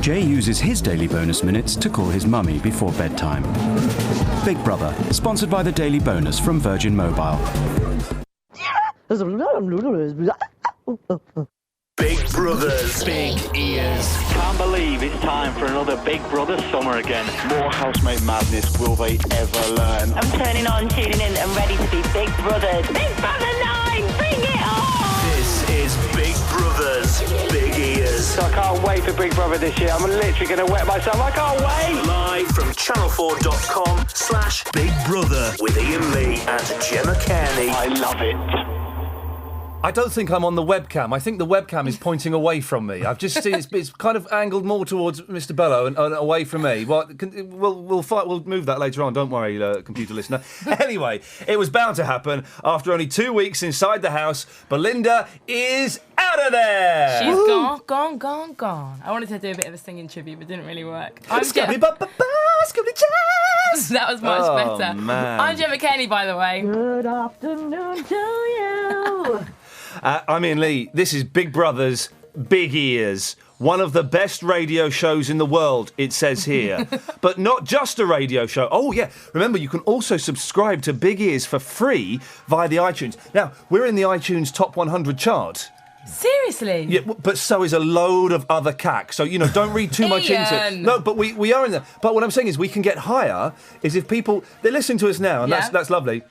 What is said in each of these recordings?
Jay uses his daily bonus minutes to call his mummy before bedtime. Big Brother, sponsored by the Daily Bonus from Virgin Mobile. Big Brothers, Big Ears. Can't believe it's time for another Big Brother summer again. More housemate madness will they ever learn? I'm turning on, tuning in, and ready to be Big Brothers. Big Brother 9, bring it on! This is Big Brothers, Big Ears. I can't wait for Big Brother this year. I'm literally going to wet myself. I can't wait. Live from channel4.com/Big Brother with Iain Lee and Gemma Kearney. I love it. I don't think I'm on the webcam. I think the webcam is pointing away from me. I've just seen it's kind of angled more towards Mr. Bello and away from me. We'll move that later on. Don't worry, computer listener. Anyway, it was bound to happen. After only 2 weeks inside the house, Belinda is out of there. She's gone. I wanted to do a bit of a singing tribute, but it didn't really work. Scooby jazz. That was much better. Man. I'm Gemma Kearney, by the way. Good afternoon to you. I'm Iain Lee. This is Big Brother's Big Ears. One of the best radio shows in the world, it says here. But not just a radio show. Oh, yeah. Remember, you can also subscribe to Big Ears for free via the iTunes. Now, we're in the iTunes Top 100 chart. Seriously? Yeah, but so is a load of other cack. So, don't read too much into it. No, but we are in there. But what I'm saying is we can get higher is if people... They listen to us now, and that's lovely.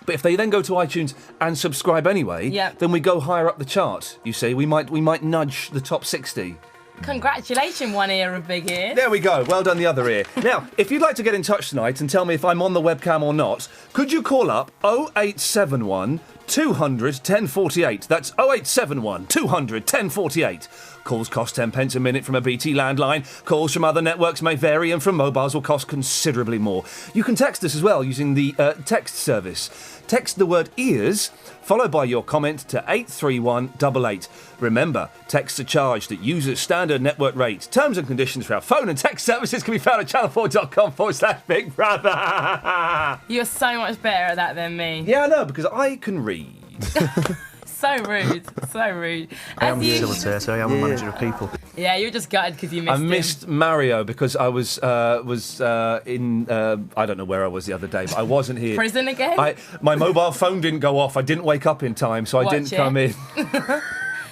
But if they then go to iTunes and subscribe anyway, then we go higher up the chart, you see. We might nudge the top 60. Congratulations, one ear of Big Ear. There we go. Well done, the other ear. Now, if you'd like to get in touch tonight and tell me if I'm on the webcam or not, could you call up 0871 200 1048. That's 0871 200 1048. Calls cost 10 pence a minute from a BT landline. Calls from other networks may vary and from mobiles will cost considerably more. You can text us as well using the text service. Text the word ears, followed by your comment to 83188. Remember, texts are charged at users' standard network rate. Terms and conditions for our phone and text services can be found at channel4.com/Big Brother. You're so much better at that than me. Yeah, I know, because I can read. So rude. I am the facilitator, I am a manager of people. Yeah, you're just gutted because you missed him. I missed Mario because I was in, I don't know where I was the other day, but I wasn't here. Prison again? My mobile phone didn't go off. I didn't wake up in time, so I didn't come in.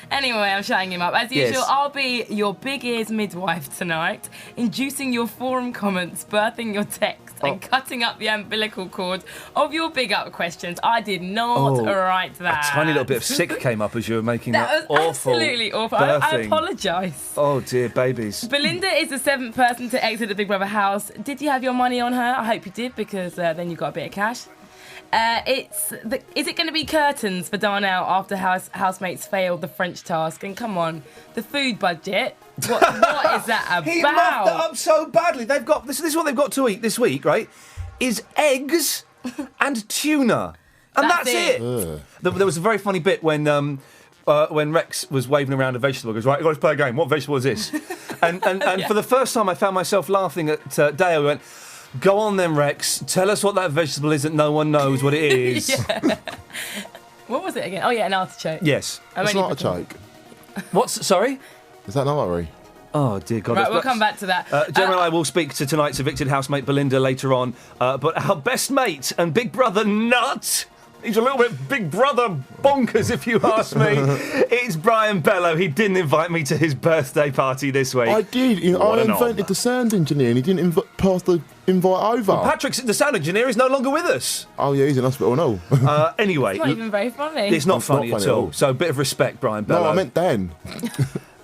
Anyway, I'm shutting him up. As usual, I'll be your Big Ears midwife tonight, inducing your forum comments, birthing your text, and cutting up the umbilical cord of your big up questions. I did not write that. A tiny little bit of sick came up as you were making that was awful absolutely awful. birthing. I apologise. Oh, dear babies. Belinda is the 7th person to exit the Big Brother house. Did you have your money on her? I hope you did, because then you got a bit of cash. Is it going to be curtains for Darnell after housemates failed the French task? And come on, the food budget. What is that about? He muffed it up so badly. They've got this is what they've got to eat this week, right? Is eggs and tuna, and that's it. There was a very funny bit when Rex was waving around a vegetable. He goes, right, let's play a game. What vegetable is this? and for the first time, I found myself laughing at Dale. He went, go on then, Rex. Tell us what that vegetable is that no one knows what it is. What was it again? Oh, yeah, an artichoke. Yes. It's an artichoke. What's, sorry? Is that not worry? Oh, dear God. Right, we'll come back to that. Gemma and I will speak to tonight's evicted housemate Belinda later on. But our best mate and big brother Nut... He's a little bit Big Brother bonkers, if you ask me. It's Brian Bello. He didn't invite me to his birthday party this week. I did. I invented the sound engineer and he didn't pass the invite over. Well, Patrick's the sound engineer is no longer with us. Oh, yeah, he's in hospital now. Anyway. It's not even very funny. It's not funny at all. So a bit of respect, Brian Bello. No, I meant Dan.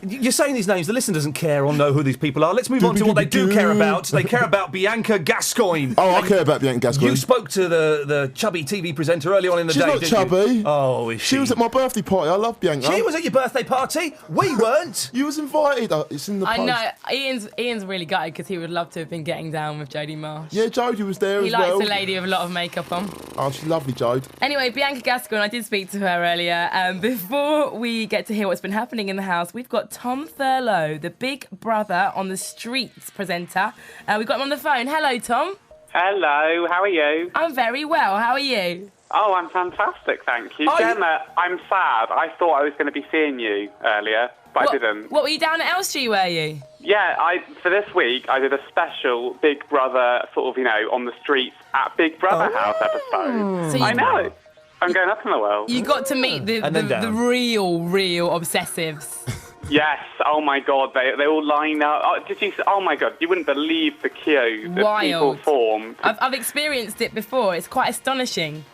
You're saying these names, the listener doesn't care or know who these people are. Let's move on to what they do care about. They care about Bianca Gascoigne. Oh, I care about Bianca Gascoigne. You spoke to the chubby TV presenter early on in the day, didn't you? She's not chubby. Oh, is she? She was at my birthday party. I love Bianca. She was at your birthday party? We weren't. You was invited. It's in the post. I know. Ian's really gutted because he would love to have been getting down with Jodie Marsh. Yeah, Jodie was there as well. He likes a lady with a lot of makeup on. Oh, she's lovely, Jode. Anyway, Bianca Gascoigne, I did speak to her earlier. Before we get to hear what's been happening in the house, we've got Tom Thurlow, the Big Brother on the Streets presenter. We've got him on the phone. Hello, Tom. Hello, how are you? I'm very well. How are you? Oh, I'm fantastic, thank you. Gemma, I'm sad. I thought I was going to be seeing you earlier. but I didn't. What, were you down at Elstree, were you? Yeah, for this week, I did a special Big Brother sort of, on the streets at Big Brother house episode. So I know. I'm going up in the world. You got to meet the real obsessives. Yes. Oh my God, they all line up. Oh my God, you wouldn't believe the queue that people formed. I've experienced it before. It's quite astonishing.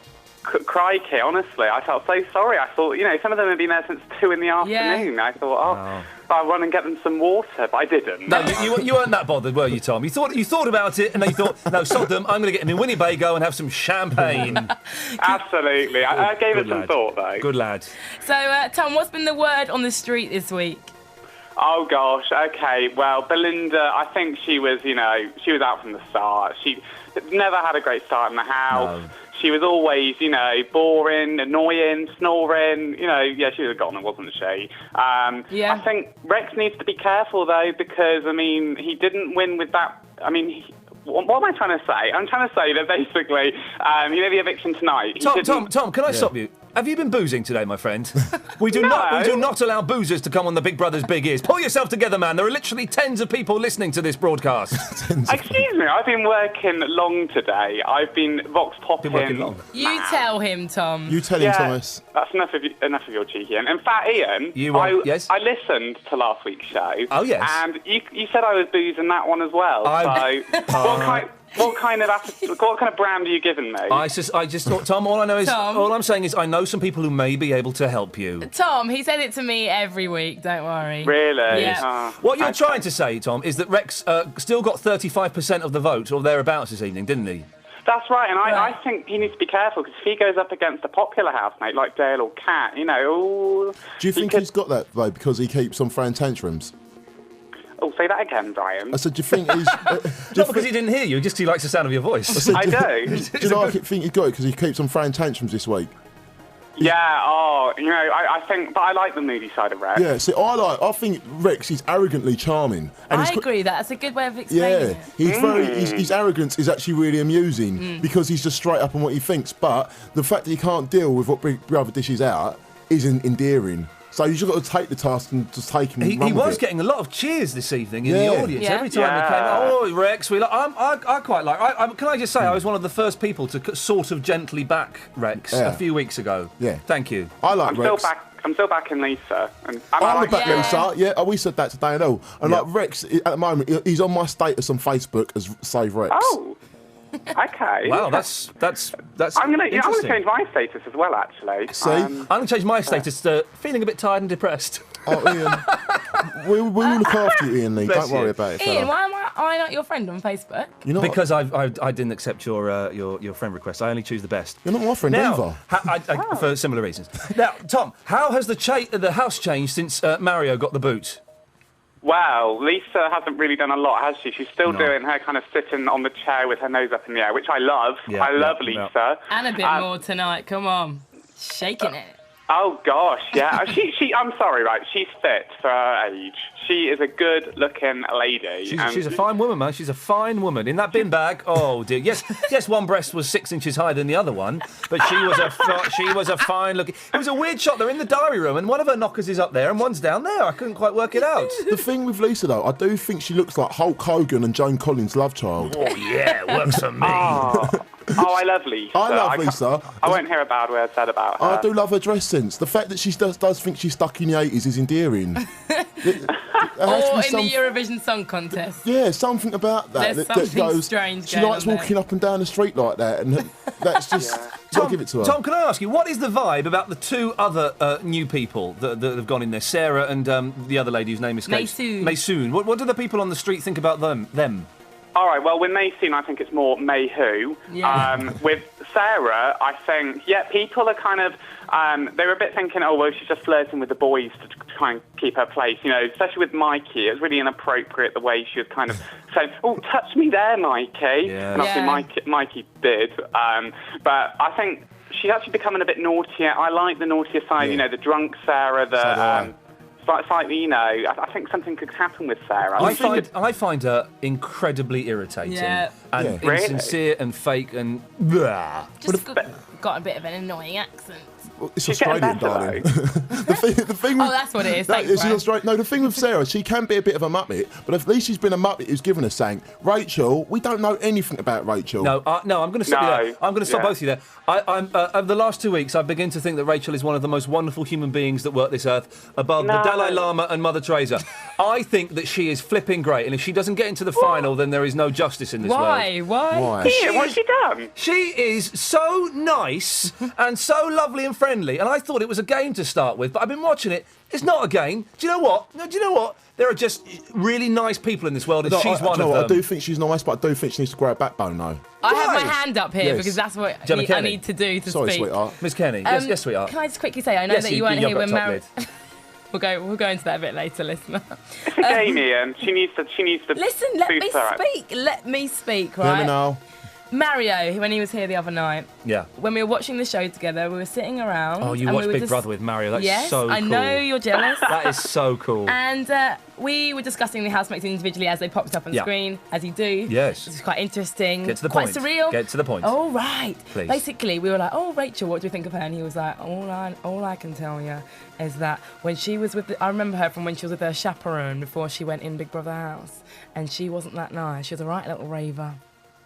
Crikey, honestly, I felt so sorry. I thought, some of them had been there since 2 in the afternoon. Yeah. I thought, I'll run and get them some water, but I didn't. No, you weren't that bothered, were you, Tom? You thought about it, and then you thought, no, sod them, I'm going to get them in Winnebago and have some champagne. Absolutely. I gave it some thought, though. Good lad. So, Tom, what's been the word on the street this week? Oh, gosh, okay. Well, Belinda, I think she was out from the start. She never had a great start in the house. No. She was always, boring, annoying, snoring. She was a goner, wasn't she? I think Rex needs to be careful, though, because, he didn't win with that. What am I trying to say? I'm trying to say that basically, the eviction tonight. Tom, can I stop you? Have you been boozing today, my friend? We do not allow boozers to come on the Big Brother's Big Ears. Pull yourself together, man. There are literally tens of people listening to this broadcast. Excuse me, I've been working long today. I've been vox popping. Been working long. You tell him, Tom. You tell him, Thomas. That's enough of your cheeky. In fact, Ian, yes? I listened to last week's show. Oh, yes. And you said I was boozing that one as well. What kind of brand are you giving me? I just thought, Tom. All I'm saying is, I know some people who may be able to help you. Tom, he said it to me every week. Don't worry. Really? Yeah. What you're trying to say, Tom, is that Rex still got 35% of the vote or thereabouts this evening, didn't he? That's right, and I think he needs to be careful because if he goes up against a popular housemate like Dale or Kat, Do you think he's got that though because he keeps on throwing tantrums? Oh, say that again, Brian. I said, do you think he's... Not because he didn't hear you, just because he likes the sound of your voice. I do. Do you think he's got it because he keeps on throwing tantrums this week? Yeah, I think... But I like the moody side of Rex. Yeah, see, I think Rex is arrogantly charming. And I agree, that's a good way of explaining it. His arrogance is actually really amusing because he's just straight up on what he thinks, but the fact that he can't deal with what Big Brother dishes out is endearing. So you just got to take the task and just take him. He was getting a lot of cheers this evening in the audience. Yeah. Every time he came out, oh, Rex, I quite like. Can I just say, I was one of the first people to sort of gently back Rex a few weeks ago. Yeah. Thank you. I like Rex. I'm still backing Lisa. And I'm backing Lisa. Yeah, we said that today and all. And like Rex, at the moment, he's on my status on Facebook as Save Rex. Oh. Okay. Wow, that's I'm going to change my status as well, actually. See? I'm going to change my status to feeling a bit tired and depressed. Oh, Ian. we will look after you, Ian Lee. Don't worry about it, fella. Ian, why am I not your friend on Facebook? Because I didn't accept your friend request. I only choose the best. You're not my friend either. For similar reasons. Now, Tom, how has the house changed since Mario got the boot? Well, Lisa hasn't really done a lot, has she? She's still doing her kind of sitting on the chair with her nose up in the air, which I love. I love Lisa. And a bit more tonight, come on. Shaking it. Oh, gosh, yeah. I'm sorry, right? She's fit for her age. She is a good-looking lady. She's a fine woman, man. She's a fine woman. In that bin bag, oh, dear. Yes, one breast was 6 inches higher than the other one, but she was a fine-looking... It was a weird shot. They're in the diary room, and one of her knockers is up there, and one's down there. I couldn't quite work it out. The thing with Lisa, though, I do think she looks like Hulk Hogan and Joan Collins' love child. Oh, yeah, works for me. Oh, I love Lisa. I love Lisa. I won't hear a bad word said about her. I do love her dress sense. The fact that she does think she's stuck in the 80s is endearing. Or in the Eurovision Song Contest. Yeah, something about that. There's that something goes, strange she likes walking up and down the street like that, and that's just... I'll give it to her. Tom, can I ask you, what is the vibe about the two other new people that have gone in there? Sarah and the other lady whose name escapes. Maysoon. What do the people on the street think about them? All right, well, with Maysoon, I think it's more Mayhu. Yeah. With Sarah, I think, people are kind of, they were a bit thinking, oh, well, she's just flirting with the boys to try and keep her place, especially with Mikey. It was really inappropriate the way she was kind of saying, oh, touch me there, Mikey. Yeah. And obviously Mikey did. But I think she's actually becoming a bit naughtier. I like the naughtier side, the drunk Sarah, slightly, I think something could happen with Sarah. I find her incredibly irritating and insincere and fake and... Just got a bit of an annoying accent. It's She's getting Australian, better, darling. though. the thing with, that's what it is. That Thanks, is Brian. Australian. No, the thing with Sarah, she can be a bit of a muppet, but at least she's been a muppet who's given us something. Rachel, we don't know anything about Rachel. No, I'm going to stop you there. I'm going to stop both of you there. I'm over the last 2 weeks, I've begun to think that Rachel is one of the most wonderful human beings that walk this earth, above the Dalai Lama and Mother Teresa. I think that she is flipping great, and if she doesn't get into the final, then there is no justice in this world. Why? What's she done? She is so nice and so lovely and friendly, and I thought it was a game to start with, but I've been watching it. It's not a game. Do you know what? No, do you know what? There are just really nice people in this world, and she's one of them. I do think she's nice, but I do think she needs to grow a backbone, though. I have my hand up here Yes. because that's what Gemma I Kenny. need to do to Sorry, speak. sweetheart. Miss Kenny. Yes, sweetheart. Can I just quickly say, I know Yes, that you weren't you've here got when top Mary... lid. We'll go into that a bit later, listener. It's a game, Ian. She needs to. Listen, let me boost her up. speak. Let me speak, Hear me right? now. Mario, when he was here the other night, Yeah. when we were watching the show together, we were sitting around. Oh, you and watched we were Big Brother with Mario. That's yes, so cool. I know you're jealous. That is so cool. And we were discussing the housemates individually as they popped up on Yeah. screen, as you do. Yes. This is quite interesting. Get to the quite point. surreal. Get to the point. Oh, right. Please. Basically, we were like, oh, Rachel, what do you think of her? And he was like, all I can tell you is that when she was with... I remember her from when she was with her chaperone before she went in Big Brother house. And she wasn't that nice. She was a right little raver.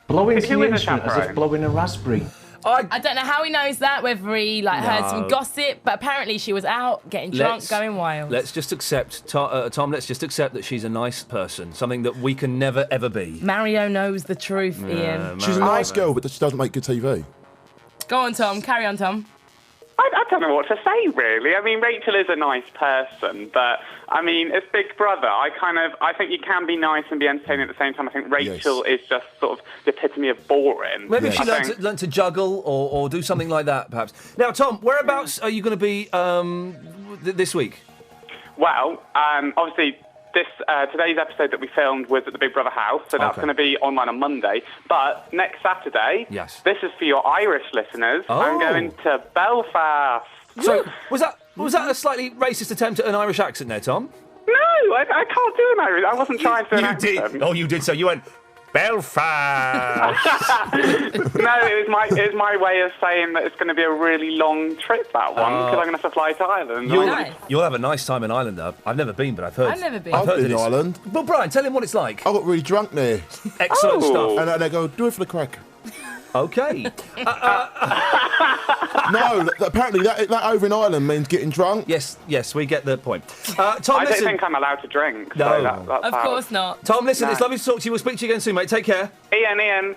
Blowing Who the is a instrument as if chaperone? blowing a raspberry. I don't know how he knows that, whether he heard some gossip, but apparently she was out getting drunk, going wild. Let's just accept, Tom, let's just accept that she's a nice person, something that we can never, ever be. Mario knows the truth, Ian. She's a nice girl, but she doesn't make good TV. Go on, Tom. Carry on, Tom. I don't know what to say, really. I mean, Rachel is a nice person, but, I mean, it's Big Brother. I think you can be nice and be entertaining at the same time. I think Rachel is just sort of the epitome of boring. Maybe if she learned to juggle or do something like that, perhaps. Now, Tom, whereabouts are you going to be this week? Well, obviously... today's episode that we filmed was at the Big Brother house, so that's going to be online on Monday. But next Saturday, this is for your Irish listeners. I'm going to Belfast. So was that a slightly racist attempt at an Irish accent there, Tom? No, I can't do an Irish. I wasn't trying to do an accent. Did. Oh, you did. So you went Belfast. No, it was my way of saying that it's going to be a really long trip, that one, because I'm going to have to fly to Ireland. You'll have a nice time in Ireland, though. I've never been, but I've heard. I've never been. I've been to Ireland. Well, Brian, tell him what it's like. I got really drunk there. Excellent stuff. And they go, do it for the crack. Okay. No, apparently that over in Ireland means getting drunk. Yes, we get the point. Tom, I listen. don't think I'm allowed to drink. No. So that's Of course not. Tom, listen, No. it's lovely to talk to you. We'll speak to you again soon, mate. Take care. Ian,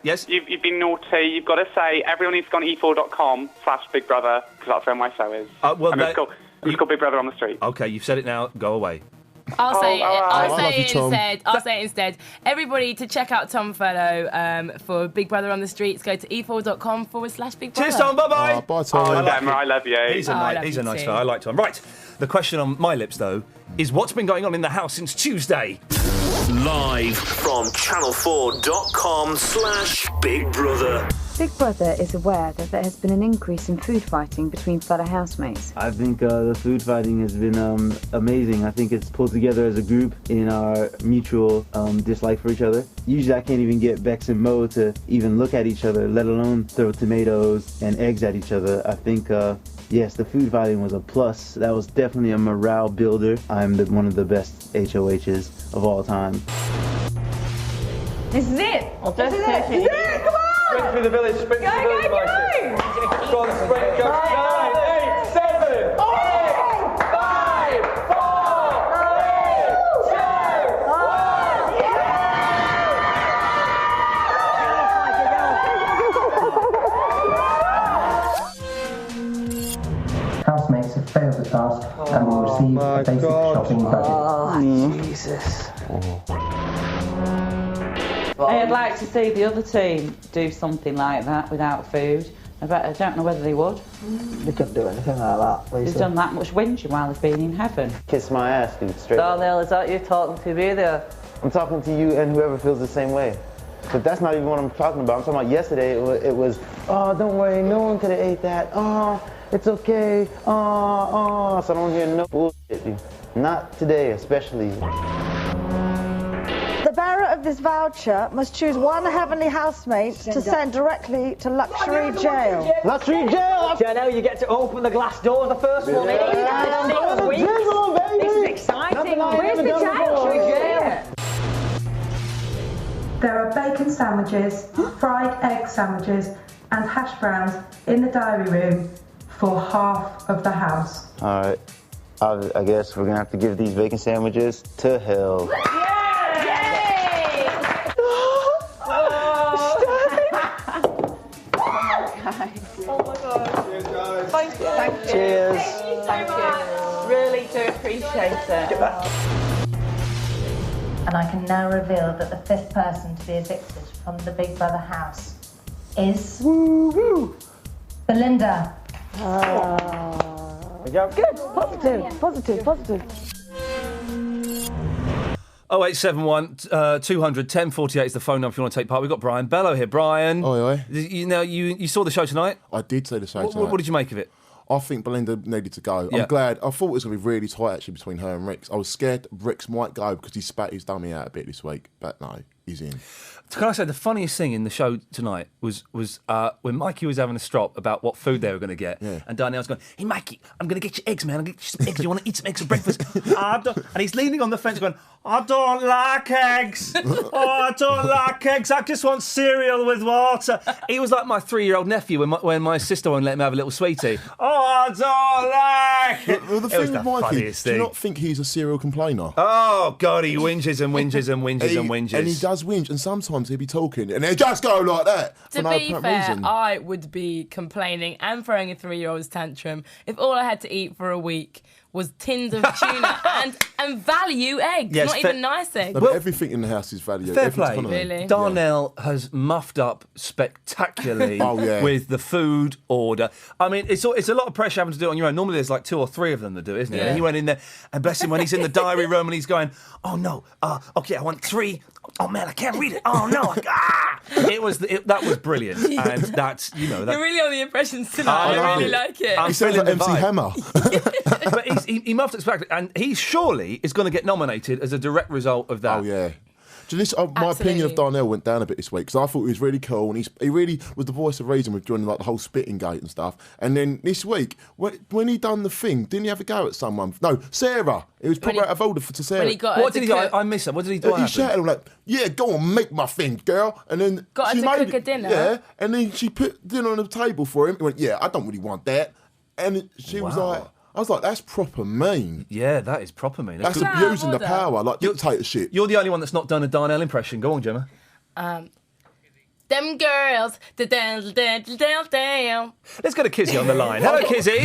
Yes. You've been naughty. You've got to say everyone needs to go on e4.com/Big Brother, because that's where my show is. It's called Big Brother on the Street. Okay, you've said it now. Go away. I'll say I it love you, instead. Everybody, to check out Tom Fellow for Big Brother on the Streets, go to e4.com/Big Brother. Cheers, Tom. Bye-bye. Bye, Tom. I love you. He's a nice fellow. I like Tom. Right. The question on my lips, though, is what's been going on in the house since Tuesday? Live from channel4.com/Big Brother. Big Brother is aware that there has been an increase in food fighting between fellow housemates. I think the food fighting has been amazing. I think it's pulled together as a group in our mutual dislike for each other. Usually I can't even get Bex and Mo to even look at each other, let alone throw tomatoes and eggs at each other. I think, yes, the food fighting was a plus. That was definitely a morale builder. I'm one of the best HOHs of all time. This is it! This is it! Come on! Sprint through the village, sprint through the village, Mikey. Go on, sprint, go. 9, 8, 7, 8, 5, 4, 3, 2, 1. Housemates have failed the task and will receive a basic shopping budget. Oh, Jesus. I'd like to see the other team do something like that without food. I don't know whether they would. They couldn't do anything like that, Lisa. They've done that much whinging while they've been in heaven. Kiss my ass, dude, straight. Darnell, is that you talking to me there? I'm talking to you and whoever feels the same way. But that's not even what I'm talking about. I'm talking about yesterday. It was, oh, don't worry, no one could have ate that. Oh, it's okay. Oh. So I don't hear no bullshit, dude. Not today, especially. The bearer of this voucher must choose one heavenly housemate to send directly to luxury jail. Luxury jail! I know you get to open the glass doors, the first one. Yeah. 6 weeks. This is exciting. Where's the jail? There are bacon sandwiches, fried egg sandwiches, and hash browns in the diary room for half of the house. All right. I guess we're going to have to give these bacon sandwiches to Hill. Thank you. Cheers. Thank you. Really do appreciate it. And I can now reveal that the fifth person to be evicted from the Big Brother house is... Belinda. Good. Positive. 0871 200 1048 is the phone number if you want to take part. We've got Brian Bello here. Brian. Oi. You saw the show tonight? I did see the show tonight. What did you make of it? I think Belinda needed to go. Yeah. I'm glad. I thought it was going to be really tight, actually, between her and Rix. I was scared Rix might go because he spat his dummy out a bit this week. But no, he's in. Can I say, the funniest thing in the show tonight was when Mikey was having a strop about what food they were going to get. Yeah. And Darnell was going, hey, Mikey, I'm going to get you eggs, man. I'm going to get you some eggs. You want to eat some eggs for breakfast? And he's leaning on the fence going, I don't like eggs. I don't like eggs. I just want cereal with water. He was like my 3-year-old nephew when my sister won't let him have a little sweetie. I don't like it. Well, the It thing was with the Mikey, funniest do you thing. not think he's a serial complainer? Oh, God, he whinges and whinges and whinges and whinges. And he does whinge, and sometimes he'll be talking, and he'll just go like that. To for no be apparent fair, reason. I would be complaining and throwing a 3-year-old's tantrum if all I had to eat for a week was tins of tuna and value eggs, Yes, not even nice eggs. No, but everything in the house is value. Fair Everything's play. economy. Really? Darnell has muffed up spectacularly Oh, yeah. with the food order. I mean, it's a lot of pressure having to do it on your own. Normally there's like 2 or 3 of them that do it, isn't it? Yeah. And he went in there, and bless him, when he's in the diary room and he's going, oh no, okay, I want 3. Oh man, I can't read it. Oh no, that was brilliant. And that's, You're really on the impressions tonight. I really like it. I'm He sounds feeling like the MC vibe. Hammer. But he muffed it spectacularly, and he surely is going to get nominated as a direct result of that. Oh, yeah. Do you know, my opinion of Darnell went down a bit this week because I thought he was really cool and he really was the voice of reason with joining like the whole spitting gate and stuff. And then this week, when he done the thing, didn't he have a go at someone? No, Sarah. It was probably out of order to Sarah. when he got What did he do? I missed it. What did he do? He shouted like, "Yeah, go on, make my thing, girl." And then Got her she to made cook a dinner? Yeah, and then she put dinner on the table for him. He went, "Yeah, I don't really want that." And she was Wow. like, I was like, "That's proper mean." Yeah, that is proper mean. That's good. abusing the power, like dictatorship. You're the only one that's not done a Darnell impression. Go on, Gemma. Them girls. Da-da-da-da-da-da. Let's go to Kizzy on the line. Hello, Kizzy.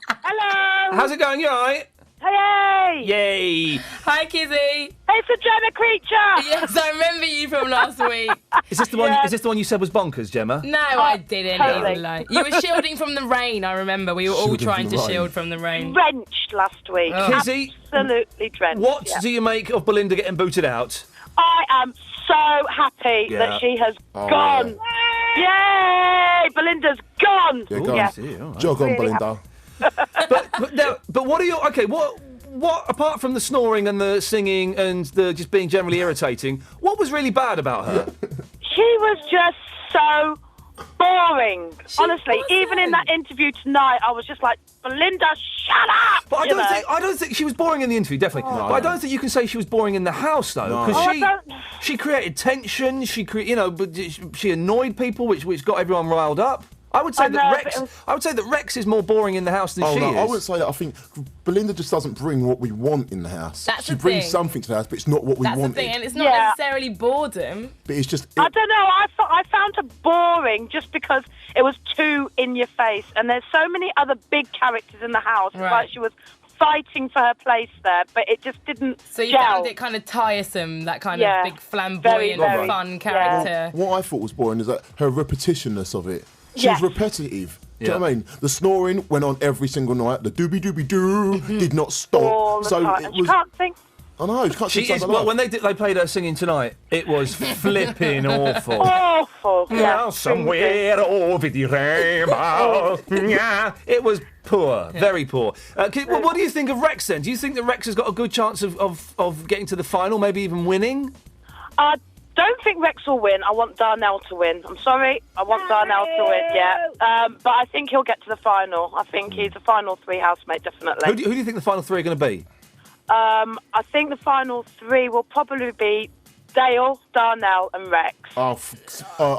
Hello. How's it going? You all right? Hey. Yay. Hi, Kizzy. It's a Gemma creature. Yes, I remember you from last week. Is this the one? Is this the one you said was bonkers, Gemma? No, I didn't. totally. Even lie. You were shielding from the rain, I remember. We were all Shielding trying from to the rain. shield from the rain. Drenched last week. Oh. Kizzy, Absolutely drenched. what yeah. do you make of Belinda getting booted out? I am so happy Yeah. that she has Oh, gone. Yay! Belinda's gone. Yeah, go Yeah. on. Jog on, Really Belinda. But what are you? Okay, what apart from the snoring and the singing and the just being generally irritating, what was really bad about her? She was just so boring. Honestly, even in that interview tonight, I was just like, Belinda, shut up! But you know? I don't think she was boring in the interview, definitely. But I don't think you can say she was boring in the house, though, No. because Oh, I don't- she created tension. But she annoyed people, which got everyone riled up. I would say I that know, Rex. but it was- I would say that Rex is more boring in the house than Oh she no, is. I wouldn't say that. I think Belinda just doesn't bring what we want in the house. That's she the brings thing. something to the house, but it's not what we That's wanted. the thing, and it's not Yeah. necessarily boredom. But it's just. I don't know. I found her boring just because it was too in your face, and there's so many other big characters in the house. It's Right. like she was fighting for her place there, but it just didn't. So you gel. found it kind of tiresome, that kind Yeah. of big flamboyant, Very, fun yeah. character. What I thought was boring is that her repetitionness of it. She Yes. was repetitive. Do you Yeah. know what I mean? The snoring went on every single night. The doobie doobie doo did not stop. all the so time. it And she was. can't sing. I know. She can't She sing is. Summer Well, Love. when they played her singing tonight, it was flipping awful. Awful. Yeah, somewhere over the rainbow. Yeah, it was poor, very poor. What do you think of Rex then? Do you think that Rex has got a good chance of getting to the final, maybe even winning? I don't think Rex will win. I want Darnell to win. I'm sorry. I want Darnell to win, yeah. But I think he'll get to the final. I think he's a final 3 housemate, definitely. Who do you think the final 3 are going to be? I think the final 3 will probably be Dale, Darnell and Rex. I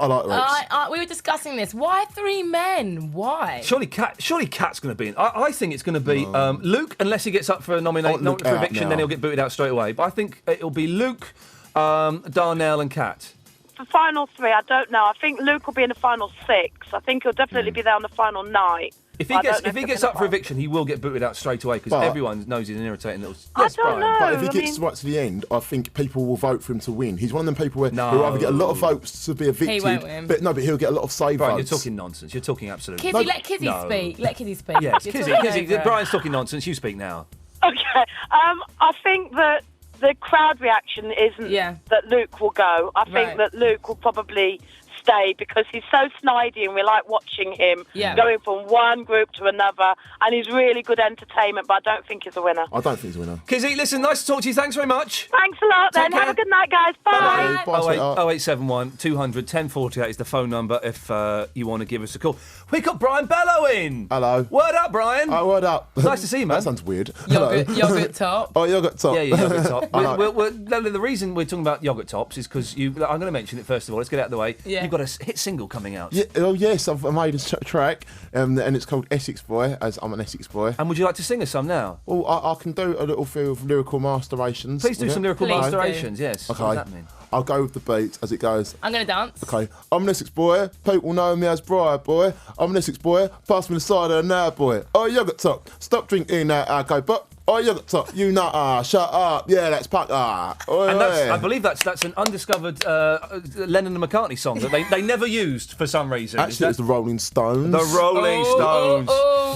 like Rex. We were discussing this. Why 3 men? Why? Surely Kat's going to be in. I think it's going to be Luke, unless he gets up for for eviction, then he'll get booted out straight away. But I think it'll be Luke, Darnell and Kat. The final 3, I don't know. I think Luke will be in the final 6. I think he'll definitely be there on the final night. If he gets up for eviction, he will get booted out straight away because everyone knows he's an irritating little. I don't know. But if he gets right to the end, I think people will vote for him to win. He's one of them people who either get a lot of votes to be evicted, He won't win. but he'll get a lot of save Brian, votes. you're talking nonsense. You're talking absolute. Kizzy, let Kizzy speak. Let Kizzy speak. Yes, You're Kizzy. talking over her. Brian's talking nonsense. You speak now. Okay. I think that the crowd reaction isn't that Luke will go. I think that Luke will probably stay because he's so snidey and we like watching him going from one group to another, and he's really good entertainment, but I don't think he's a winner. I don't think he's a winner. Kizzy, listen, nice to talk to you. Thanks very much. Thanks a lot, then. Take care. Have a good night, guys. Bye. 0871 200 1048 is the phone number if you want to give us a call. We got Brian Bellow in. Hello. Word up, Brian. Oh, word up. Nice to see you, man. That sounds weird. Yogurt top. Oh, yogurt top. Yeah, yogurt top. The reason we're talking about yogurt tops is because I'm going to mention it first of all. Let's get it out of the way. Yeah. You've got a hit single coming out. Yeah, oh yes, I've made a track, and it's called Essex Boy, as I'm an Essex boy. And would you like to sing us some now? Well, I can do a little few of lyrical masterations. Please do some lyrical masterations, yes. Okay. What does that mean? I'll go with the beat as it goes. I'm going to dance. Okay. I'm an Essex boy, people know me as Briar boy. I'm an Essex boy, pass me the cider now boy. Oh, yogurt top, stop drinking that alcohol, but oh, yogurt top, you nut, shut up, yeah, that's pack, And I believe that's an undiscovered Lennon and McCartney song that they never used for some reason. Actually, it's the Rolling Stones. The Rolling Stones.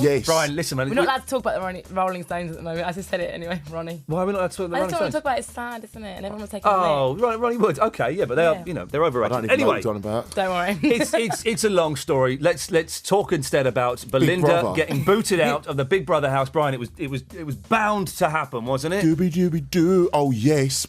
Yes. Brian, listen, man. We're not allowed to talk about the Rolling Stones at the moment. I just said it anyway, Ronnie. Why are we not allowed to talk about the I Rolling just want Stones? to talk about it's sad, isn't it? And everyone was taking Ronnie Wood. Okay, yeah, but they are, they're overrated. I don't even know Anyway, what you're on about. Don't worry. it's a long story. Let's talk instead about Belinda getting booted out of the Big Brother house. Brian, it was bound to happen, wasn't it? Dooby dooby doo. Oh yes.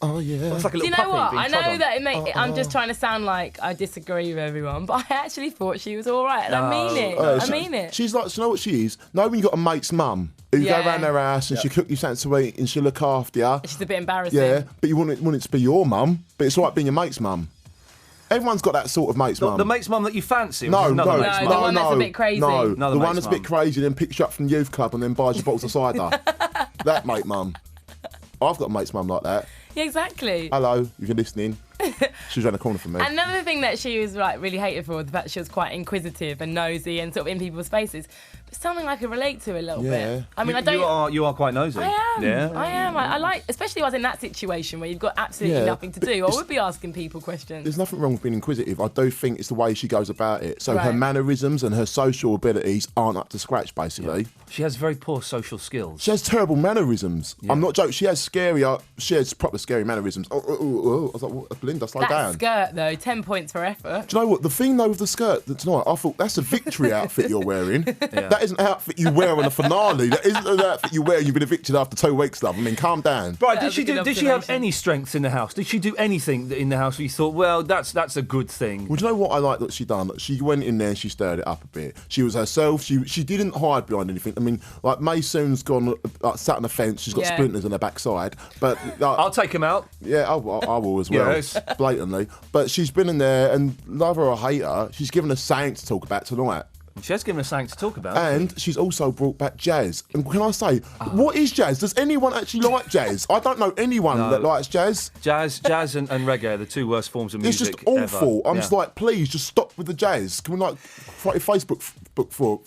Oh yeah. It's like a Do little you know puppy what? being I trod know on. that I'm just trying to sound like I disagree with everyone, but I actually thought she was all right, and I mean it. I mean it. She's like, you know what she is? Know when you got a mate's mum who go around their house and she cook you something to eat and she'll look after you. She's a bit embarrassing. Yeah, but you want it to be your mum, but it's all right being your mate's mum. Everyone's got that sort of mate's mum. The mate's mum that you fancy? No, the one that's a bit crazy. No, Another the one mate's that's a bit crazy, then picks you up from the youth club and then buys you bottles of cider. That mate mum. I've got a mate's mum like that. Yeah, exactly. Hello, if you're listening. She's around the corner from me. Another thing that she was really hated for was the fact that she was quite inquisitive and nosy and sort of in people's faces. But something I could relate to a little bit. I mean, You are quite nosy. I am. Yeah. I am. I like, especially when I was in that situation where you've got absolutely nothing to do. I would be asking people questions. There's nothing wrong with being inquisitive. I do think it's the way she goes about it. So her mannerisms and her social abilities aren't up to scratch, basically. Yeah. She has very poor social skills. She has terrible mannerisms. Yeah. I'm not joking. She has proper scary mannerisms. I was like, what, Belinda, slow down. Skirt, though, 10 points for effort. Do you know what? The thing, though, with the skirt tonight, I thought that's a victory outfit you're wearing. Yeah. That isn't an outfit you wear on a finale. That isn't an outfit you wear and you've been evicted after 2 weeks, love. I mean, calm down. Right, did she have any strengths in the house? Did she do anything in the house where you thought, well, that's a good thing? Well, do you know what I like that she done? She went in there and she stirred it up a bit. She was herself. She didn't hide behind anything. I mean, like, May Soon's gone, sat on the fence. She's got splinters on her backside. But I'll take him out. Yeah, I will as well. Yes. Blatantly. But she's been in there, and love her or hate her, she's given us something to talk about tonight. She has given us something to talk about. And she's also brought back jazz. And can I say, what is jazz? Does anyone actually like jazz? I don't know anyone that likes jazz. Jazz and reggae are the two worst forms of music. It's just awful. Ever. I'm just like, please, just stop with the jazz. Can we Facebook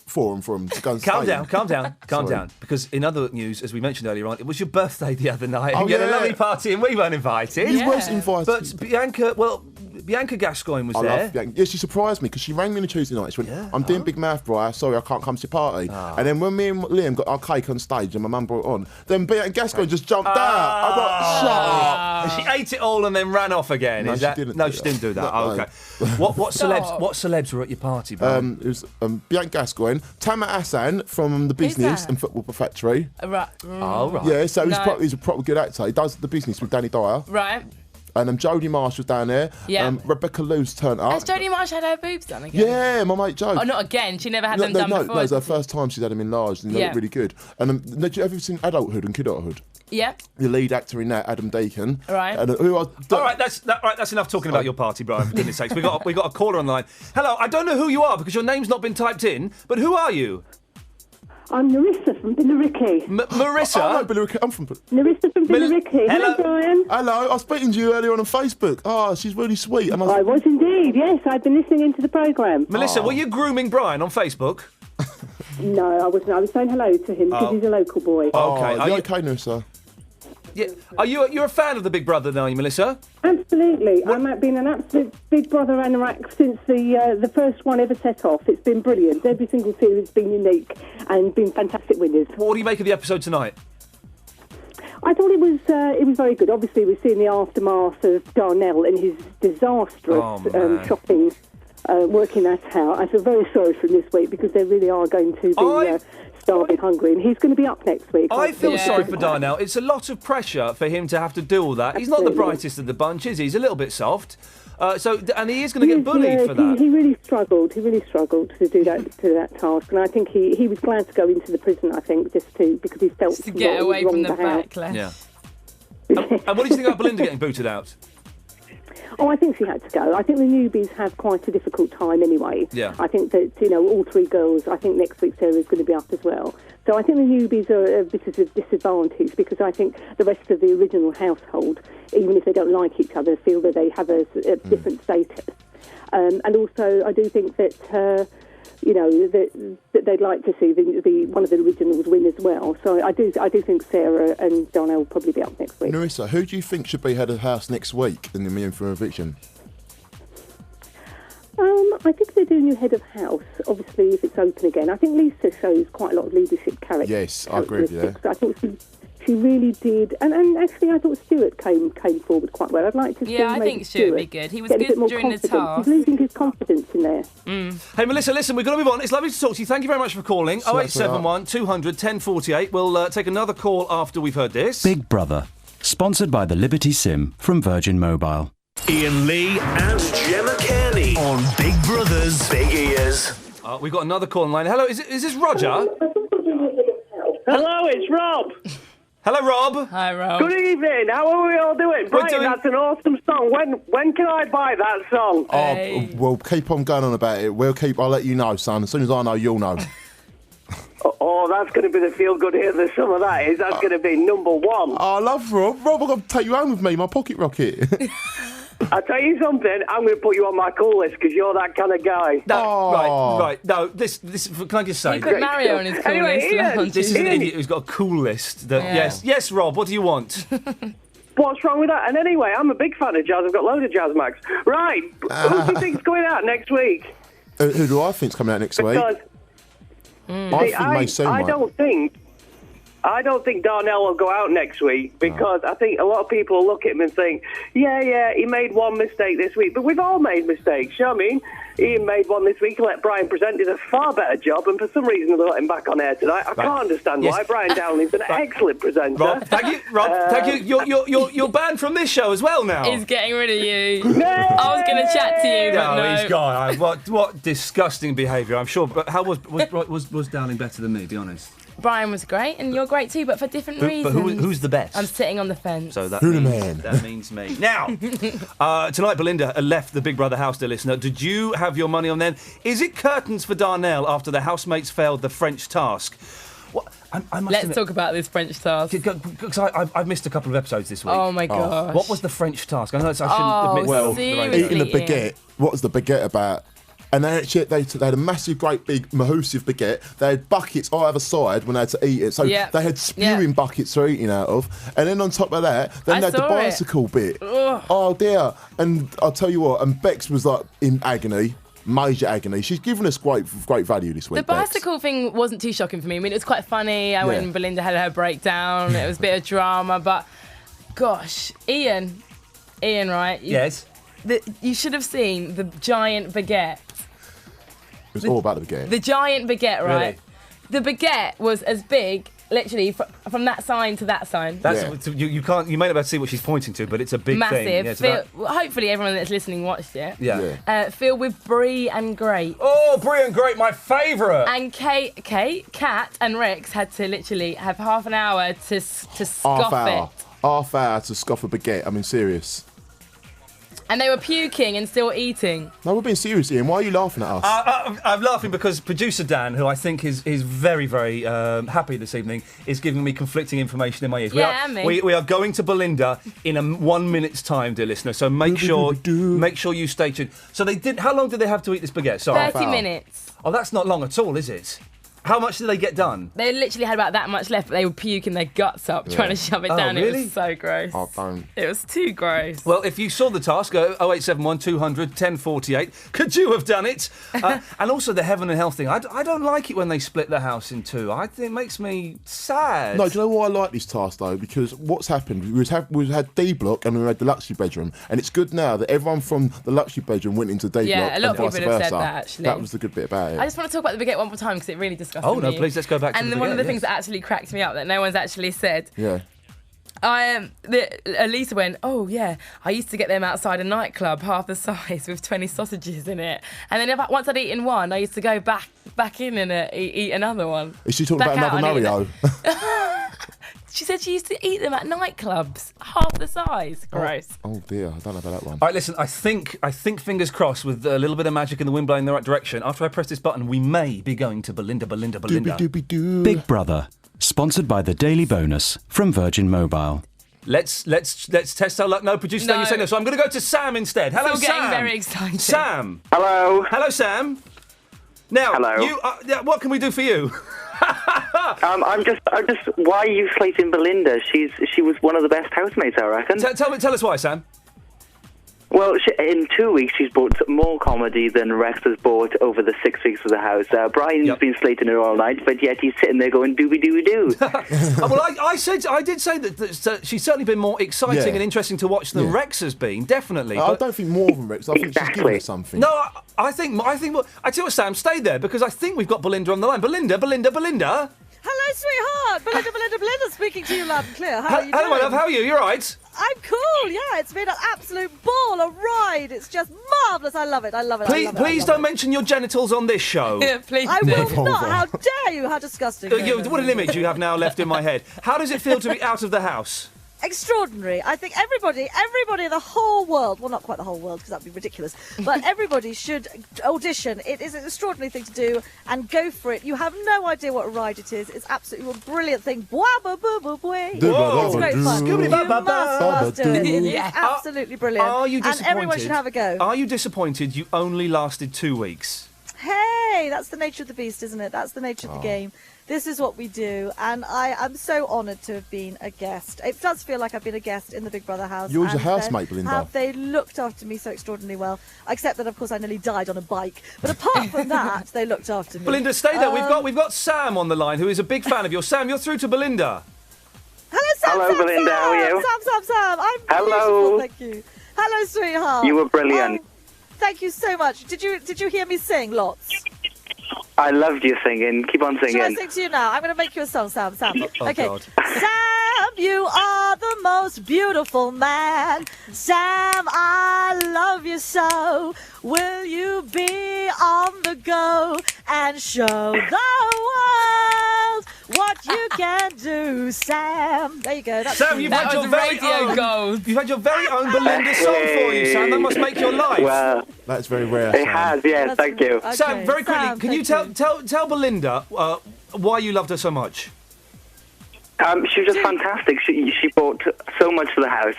forum for them to go and Calm down. Because in other news, as we mentioned earlier on, it was your birthday the other night. Oh, you had a lovely party and we weren't invited. You weren't invited. But Bianca Gascoigne was I there. love Bianca. Yeah, she surprised me because she rang me on a Tuesday night. She went, I'm doing Big Mouth, Briar. Sorry, I can't come to your party. And then when me and Liam got our cake on stage and my mum brought it on, then Bianca Gascoigne just jumped out. I got, shut up. She ate it all and then ran off again. No, Is she that? didn't No, do she that. didn't do that. No, Oh, no. okay. What celebs were at your party, Brian? It was Bianca Gascoigne, Tamer Hassan from The Business that? and Football Factory. Right. Oh, right. Yeah, so No. he's a proper good actor. He does The Business with Danny Dyer. Right. And Jodie Marsh was down there. Yeah. Rebecca Lewis turned up. Has Jodie Marsh had her boobs done again? Yeah, my mate Joe. Oh, not again. She never had them done before. No, it was her first time she's had them enlarged, and they look really good. And have you ever seen Adulthood and Kidulthood? Yeah. The lead actor in that, Adam Deacon. Right. And All right, that's enough talking about your party, Brian, for goodness sakes. We got a caller on the line. Hello, I don't know who you are because your name's not been typed in, but who are you? I'm Narissa from Billericay. Marissa? Oh, no, Billericay. I'm from... Narissa from Billericay. Hello. Hello, Brian. Hello, I was speaking to you earlier on Facebook. Oh, she's really sweet. I was indeed, yes. I've been listening into the programme. Melissa, were you grooming Brian on Facebook? No, I wasn't. I was saying hello to him because he's a local boy. Okay. Are you okay, Narissa? Yeah. You're a fan of the Big Brother, now, are you, Melissa? Absolutely. I've been an absolute Big Brother anorak since the first one ever set off. It's been brilliant. Every single series has been unique and been fantastic winners. What do you make of the episode tonight? I thought it was very good. Obviously, we're seeing the aftermath of Darnell and his disastrous shopping working that out. I feel very sorry for him this week because they really are going to be starving hungry, and he's going to be up next week. I feel sorry for Darnell. It's a lot of pressure for him to have to do all that. He's not the brightest of the bunch, is he? He's a little bit soft. And he is going to get bullied for that. He really struggled. He really struggled to do that task, and I think he was glad to go into the prison. I think because he felt to get away from the backlash. Yeah. And what do you think about Belinda getting booted out? Oh, I think she had to go. I think the newbies have quite a difficult time anyway. Yeah. I think that, all three girls, I think next week Sarah's going to be up as well. So I think the newbies are a bit of a disadvantage because I think the rest of the original household, even if they don't like each other, feel that they have a different status. And also, I do think that, that they'd like to see the one of the originals win as well. So I do think Sarah and Donna will probably be up next week. Narissa, who do you think should be head of house next week in the Million for Eviction? I think they do new head of house, obviously, if it's open again. I think Lisa shows quite a lot of leadership character. Yes, I agree with you there. I think she really did. And actually, I thought Stuart came forward quite well. I'd like to see I think Stuart would be good. He was good during the task. He's losing his confidence in there. Hey, Melissa, listen, we've got to move on. It's lovely to talk to you. Thank you very much for calling. 0871 200 1048. We'll take another call after we've heard this. Big Brother, sponsored by the Liberty Sim from Virgin Mobile. Iain Lee and Gemma Kearney on Big Brother's Big Ears. We've got another call online. Hello, is this Roger? Hello, it's Rob. Hello, Rob. Hi, Rob. Good evening. How are we all doing? Brian, that's an awesome song. When can I buy that song? Oh, well, keep on going on about it. I'll let you know, son. As soon as I know, you'll know. Oh, that's going to be the feel-good hit of the summer, that is. That's going to be number one. Oh, I love Rob. Rob, I've got to take you home with me, my pocket rocket. I'll tell you something, I'm going to put you on my cool list because you're that kind of guy. No, right. No, this. Can I just say? You put Mario on his cool list. Ian, This is an idiot who's got a cool list. Yes, Rob. What do you want? What's wrong with that? And anyway, I'm a big fan of jazz. I've got loads of jazz mags. Right, who do you think's going out next week? Who do I think's coming out next week? Because I don't think Darnell will go out next week because I think a lot of people will look at him and think, yeah, he made one mistake this week. But we've all made mistakes, you know what I mean? Ian made one this week and let Brian present. Did a far better job, and for some reason they let him back on air tonight. I can't understand why. Brian Downey's an excellent presenter. Rob, thank you. Rob, thank you. You're banned from this show as well now. He's getting rid of you. I was going to chat to you, but no. He's gone. What disgusting behaviour. I'm sure. But how was Dowling better than me? Be honest. Brian was great, and you're great too, but for different reasons. But who's the best? I'm sitting on the fence. So Who the man? That means me. Now, tonight Belinda left the Big Brother house, dear listener. Did you have your money on them? Is it curtains for Darnell after the housemates failed the French task? Let's talk about this French task. Because I've missed a couple of episodes this week. Oh my gosh. What was the French task? I know I shouldn't admit. Well, seriously, eating the baguette. What was the baguette about? And they had a massive, great, big, mahoosive baguette. They had buckets either side when they had to eat it. So they had spewing buckets for eating out of. And then on top of that, then they had the bicycle bit. Ugh. Oh, dear. And I'll tell you what, and Bex was like in agony. Major agony. She's given us great value this week. The bicycle thing wasn't too shocking for me. I mean, it was quite funny. When Belinda had her breakdown, it was a bit of drama, but gosh, Iain, right? Yes. You should have seen the giant baguette. It was all about the baguette. The giant baguette, right? Really? The baguette was as big, literally, from that sign to that sign. That's you can't. You may not be able to see what she's pointing to, but it's a big thing. Massive. Yeah, Hopefully, everyone that's listening watched it. Yeah. Filled with brie and grape. Oh, brie and grape, my favourite. And Kat, and Rex had to literally have half an hour to scoff it. Half hour to scoff a baguette. I mean, serious. And they were puking and still eating. No, we're being serious, Iain. Why are you laughing at us? I'm laughing because producer Dan, who I think is very, very happy this evening, is giving me conflicting information in my ears. We are going to Belinda in 1 minute's time, dear listener. So make sure you stay tuned. So they did. How long did they have to eat this baguette? Sorry, 30 minutes. Oh, that's not long at all, is it? How much did they get done? They literally had about that much left, but they were puking their guts up trying to shove it down. Really? It was so gross. Oh, don't. It was too gross. Well, if you saw the task, go 0871 200 1048. Could you have done it? And also the heaven and hell thing. I don't like it when they split the house in two. I think it makes me sad. No, do you know why I like this task, though? Because what's happened, we had D block and we had the luxury bedroom. And it's good now that everyone from the luxury bedroom went into D block. Yeah, a lot of and people vice have said versa. that, actually. That was the good bit about it. I just want to talk about the baguette one more time because it really disgusted me. Oh, no, please, let's go back to the baguette. And one of the things that actually cracked me up that no one's actually said. Yeah. Elisa went, oh yeah, I used to get them outside a nightclub half the size with 20 sausages in it. And then once I'd eaten one, I used to go back in and eat another one. Is she talking about another Mario? She said she used to eat them at nightclubs, half the size. Gross. Oh dear, I don't know about that one. All right, listen, I think fingers crossed with a little bit of magic and the wind blowing in the right direction. After I press this button, we may be going to Belinda. Doobie-doobie-doo. Big Brother, sponsored by the Daily Bonus from Virgin Mobile. Let's test our luck. No, producer, no. You say no. So I'm going to go to Sam instead. Hello, Sam. Sam. Very excited. Sam. Hello. Hello, Sam. Now, hello. What can we do for you? I'm just. Why are you slating Belinda? She was one of the best housemates, I reckon. Tell us why, Sam. Well, in 2 weeks, she's bought more comedy than Rex has bought over the 6 weeks of the house. Brian's been slating her all night, but yet he's sitting there going doobie-doobie-doo. Well, I did say that she's certainly been more exciting and interesting to watch than Rex has been, definitely. I don't think more than Rex. I think she's giving us something. No, I think. Well, I tell you what, Sam, stay there because I think we've got Belinda on the line. Belinda. Hello, sweetheart. Belinda speaking to you loud and clear. How are you doing? Hello, my love. How are you? You all right? I'm cool, yeah. It's been an absolute ball, a ride. It's just marvellous. I love it. Please don't mention your genitals on this show. Yeah, please I will not. How dare you? How disgusting. What an image you have now left in my head. How does it feel to be out of the house? Extraordinary. I think everybody in the whole world, well, not quite the whole world because that'd be ridiculous, but everybody should audition. It is an extraordinary thing to do and go for it. You have no idea what a ride it is. It's absolutely a brilliant thing. It's great fun. You must do it. It's absolutely brilliant. Are you disappointed? And everyone should have a go. Are you disappointed you only lasted 2 weeks? Hey, that's the nature of the beast, isn't it? That's the nature of the game. This is what we do, and I am so honoured to have been a guest. It does feel like I've been a guest in the Big Brother house. You're a housemate, Belinda. Have they looked after me so extraordinarily well? Except that, of course, I nearly died on a bike. But apart from that, they looked after me. Belinda, stay there. We've got Sam on the line, who is a big fan of yours. Sam, you're through to Belinda. Hello, Sam. Hello, Belinda. Sam. How are you? Sam. I'm Hello. beautiful, thank you. Hello, sweetheart. You were brilliant. Thank you so much. Did you hear me sing lots? I loved you singing. Keep on singing. Shall I sing to you now? I'm going to make you a song, Sam. Okay. God. Sam, you are the most beautiful man. Sam, I love you so. Will you be on the go and show the world what you can do, Sam? There you go. That's Sam, you've had your very own Belinda song for you, Sam. That must make your life. Well, that's very rare. It has, yes. Thank you. Okay, Sam, very quickly, Sam, can you tell Belinda why you loved her so much? She was just fantastic. She brought so much to the house.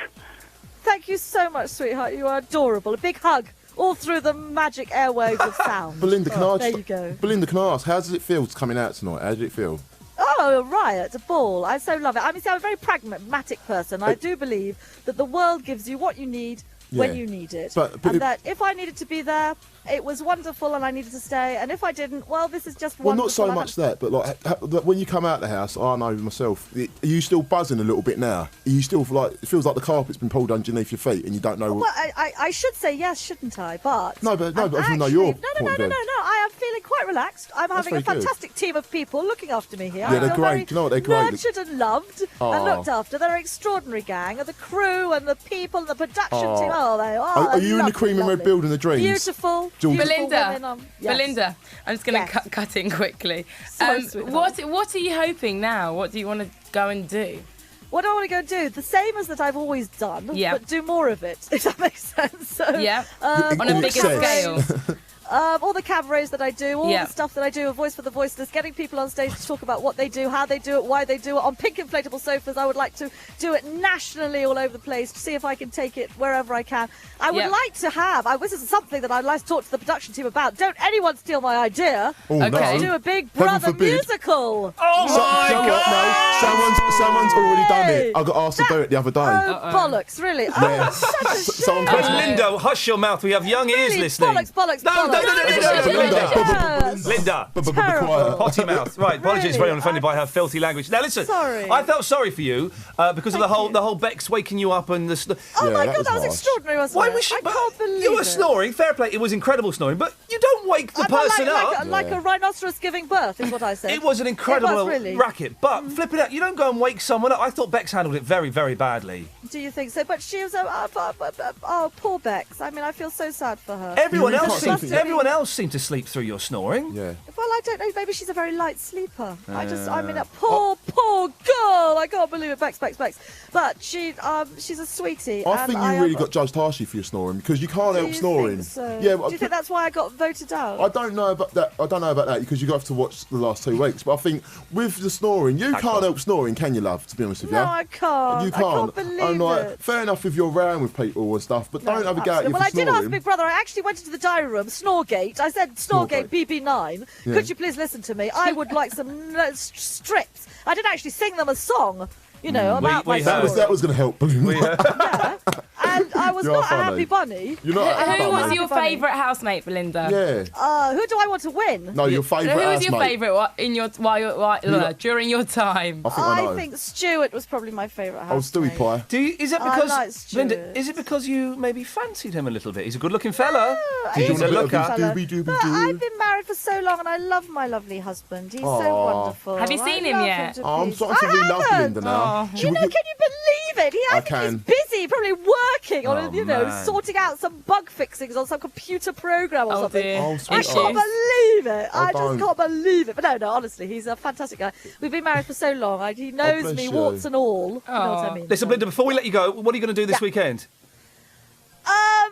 Thank you so much, sweetheart. You are adorable. A big hug all through the magic airwaves of sound. Belinda, there you go. Belinda, can I ask, how does it feel coming out tonight? How did it feel? Oh, a riot, a ball. I so love it. I mean, see, I'm a very pragmatic person. I do believe that the world gives you what you need when you need it. And that if I needed to be there, it was wonderful and I needted to stay. And if I didn't, well, this is just Well, wonderful. not so much that, but like when you come out of the house, I know myself, are you still buzzing a little bit now? Are you still like, it feels like the carpet's been pulled underneath your feet and you don't know what... Well, I should say yes, shouldn't I? But... No, but I don't know your point of view. No, I am feeling quite relaxed. I'm having a fantastic team of people looking after me here. Yeah, they're great. Do you know what, they're great. Nurtured and loved and looked after. They're an extraordinary gang. And the crew and the people and the production team. Oh, they are. Are you in the cream and red building the dreams? Beautiful. Belinda, Belinda, I'm just going to cut in quickly. What are you hoping now? What do you want to go and do? What do I want to go and do? The same as that I've always done, but do more of it, if that makes sense. So, on a bigger scale. All the cabarets that I do, all the stuff that I do, A Voice for the Voiceless, getting people on stage to talk about what they do, how they do it, why they do it. On pink inflatable sofas, I would like to do it nationally all over the place to see if I can take it wherever I can. I would like to have, this is something that I'd like to talk to the production team about. Don't anyone steal my idea. No. Do a Big Brother musical. Oh my God! No, someone's already done it. I got asked to do it the other day. Oh, bollocks, really? Yes. Such a shame. Linda, hush your mouth. We have young ears listening. Bollocks. No. Linda. Potty mouth. Right, apologies, very offended by her filthy language. Now listen, I felt sorry for you because of the whole Bex waking you up and the... Oh my God, that was extraordinary, wasn't it? I can't believe it. You were snoring, fair play, it was incredible snoring, but you don't wake the person up. Like a rhinoceros giving birth, is what I said. It was an incredible racket, but flip it out, you don't go and wake someone up. I thought Bex handled it very, very badly. Do you think so? But she was poor Bex. I mean, I feel so sad for her. Everyone else seemed to sleep through your snoring. Yeah. Well, I don't know. Maybe she's a very light sleeper. I mean, a poor girl. I can't believe it, Bex. But she's a sweetie. I think you really got judged harshly for your snoring because you can't help snoring. Think so? Yeah. Do you think that's why I got voted out? I don't know about that because you have to watch the last 2 weeks. But I think with the snoring, you can't help snoring, can you, love? To be honest with you. No, I can't. You can't. I can't believe it. Fair enough if you're around with people and stuff, but don't have a go at you for snoring. Well, I did ask Big Brother. I actually went into the diary room, Snoregate. I said, Snoregate BB9. Yeah. Could you please listen to me? I would like some strips. I did actually sing them a song, about myself. That was going to help. Yeah. And I was not a happy bunny. Who was your favourite housemate, Belinda? Yeah. Who do I want to win? No, your favourite housemate. Who was your favourite during your time? I think Stuart was probably my favourite housemate. Stewie Pie. Is it because Linda? Is it because you maybe fancied him a little bit? He's a good-looking fella. He's a looker. I've been married for so long, and I love my lovely husband. He's so wonderful. Have you seen him yet? I'm starting to really love Belinda now. Can you believe it? I think he's busy, probably working on, sorting out some bug fixings on some computer program or something. I can't believe it. I just can't believe it. But no, honestly, he's a fantastic guy. We've been married for so long. He knows me, warts and all. You know what I mean? Listen, Belinda, before we let you go, what are you going to do this weekend?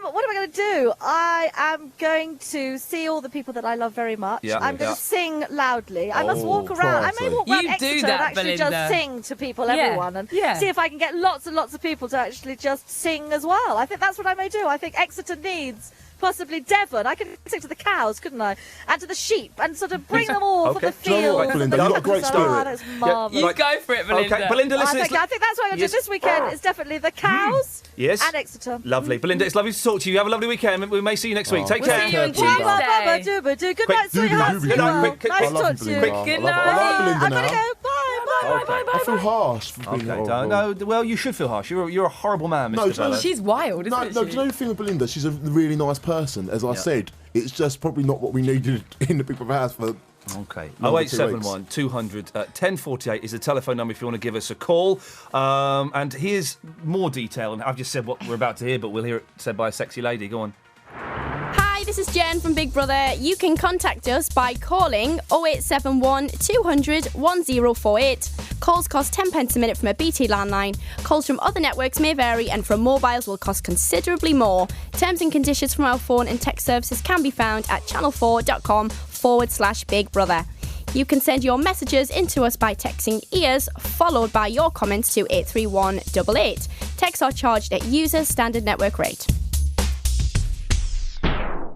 What am I going to do? I am going to see all the people that I love very much. I'm going to sing loudly. I must walk around. I may walk around Exeter and actually just sing to people, everyone, and see if I can get lots and lots of people to actually just sing as well. I think that's what I may do. I think Exeter needs possibly Devon. I could sing to the cows, couldn't I? And to the sheep, and sort of bring them all for the field. Belinda, you've got a great spirit. That's marvellous. You go for it, Belinda. Okay, Belinda, listen. I think that's what I'm going to do this weekend. It's definitely the cows and Exeter. Lovely. Belinda, it's lovely to talk to you. Have a lovely weekend. We may see you next week. Take care. See you on Tuesday. Good night, sweethearts. Good night. Nice to talk to you. Good night. I'm going to go. Bye. I feel harsh for being No, well, you should feel harsh. You're a horrible man, Mr. Bella. She's wild, isn't she? No, do you know the thing with Belinda? She's a really nice person, as I said. It's just probably not what we needed in the Big Brother house for... Okay. 0871 200 1048 is the telephone number if you want to give us a call. And here's more detail. And I've just said what we're about to hear, but we'll hear it said by a sexy lady. Go on. Hi, this is Jen from Big Brother. You can contact us by calling 0871 200 1048. Calls cost 10 pence a minute from a BT landline. Calls from other networks may vary and from mobiles will cost considerably more. Terms and conditions from our phone and text services can be found at channel4.com/Big Brother. You can send your messages into us by texting EARS followed by your comments to 83188. Texts are charged at user's standard network rate.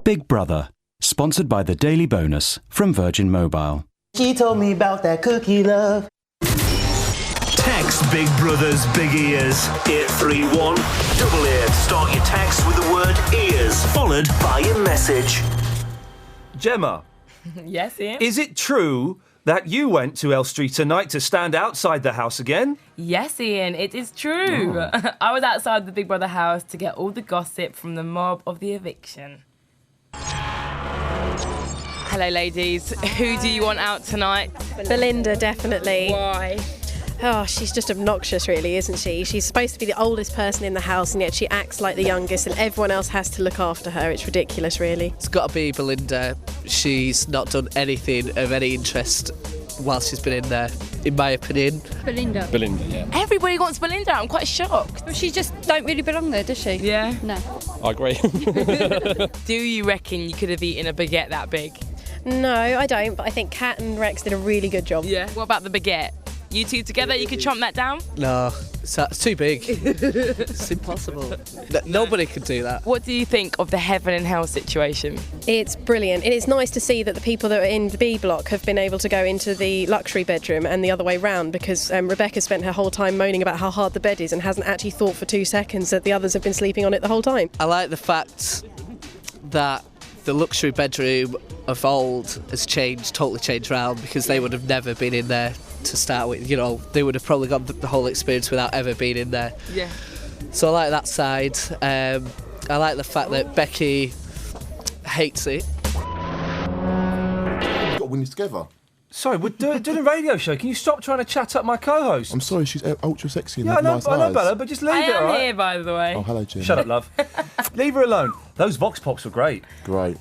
Big Brother, sponsored by the Daily Bonus from Virgin Mobile. She told me about that cookie love. Text Big Brother's Big Ears 831 88. Start your text with the word ears, followed by your message. Gemma. Yes, Ian? Is it true that you went to Elstree tonight to stand outside the house again? Yes, Ian, it is true. I was outside the Big Brother house to get all the gossip from the mob of the eviction. Hello, ladies. Who do you want out tonight? Belinda, definitely. Why? Oh, she's just obnoxious, really, isn't she? She's supposed to be the oldest person in the house, and yet she acts like the youngest, and everyone else has to look after her. It's ridiculous, really. It's got to be Belinda. She's not done anything of any interest while she's been in there, in my opinion. Belinda. Belinda, yeah. Everybody wants Belinda. I'm quite shocked. Well, she just don't really belong there, does she? Yeah. No. I agree. Do you reckon you could have eaten a baguette that big? No, I don't, but I think Kat and Rex did a really good job. Yeah. What about the baguette? You two together, you could chomp that down? No, it's too big. It's impossible. Nobody could do that. What do you think of the heaven and hell situation? It's brilliant. And it's nice to see that the people that are in the B block have been able to go into the luxury bedroom and the other way round, because Rebecca spent her whole time moaning about how hard the bed is and hasn't actually thought for 2 seconds that the others have been sleeping on it the whole time. I like the fact that the luxury bedroom of old has totally changed round, because they would have never been in there to start with. You know, they would have probably got the whole experience without ever being in there. Yeah. So I like that side. I like the fact that Becky hates it. You've got to win this together. Sorry, we're doing a radio show. Can you stop trying to chat up my co-host? I'm sorry, she's ultra sexy and Yeah, I know, nice I know, eyes. Bella, but just leave I it, all am right? here, by the way. Oh, hello, Jim. Shut up, love. Leave her alone. Those Vox Pops were great. Great.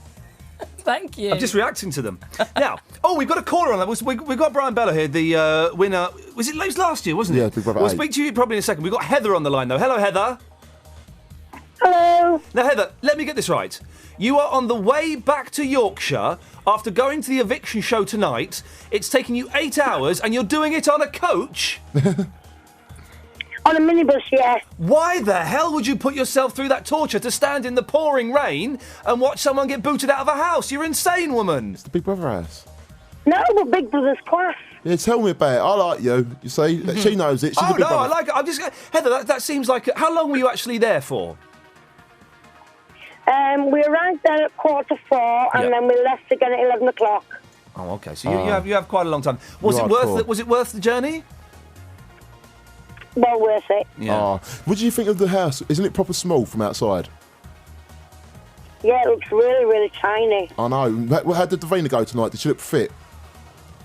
Thank you. I'm just reacting to them. Now, we've got a caller on that. We've got Brian Bella here, the winner. It was last year, wasn't it? Yeah, Big Brother We'll 8. speak to you probably in a second. We've got Heather on the line, though. Hello, Heather. Hello. Now, Heather, let me get this right. You are on the way back to Yorkshire after going to the eviction show tonight. It's taken you 8 hours, and you're doing it on a coach? On a minibus, yeah. Why the hell would you put yourself through that torture to stand in the pouring rain and watch someone get booted out of a house? You're insane, woman. It's the Big Brother house. No, but Big Brother's class. Yeah, tell me about it. I like you. You see, she knows it. She's a Oh, Big no, Brother. I like it. I'm just... Heather, that seems like... How long were you actually there for? We arrived there at 4:45, and then we left again at 11 o'clock. Oh, OK. So you have quite a long time. Was it worth the journey? Well worth it. Yeah. Oh. What do you think of the house? Isn't it proper small from outside? Yeah, it looks really, really tiny. I know. How did Davina go tonight? Did she look fit?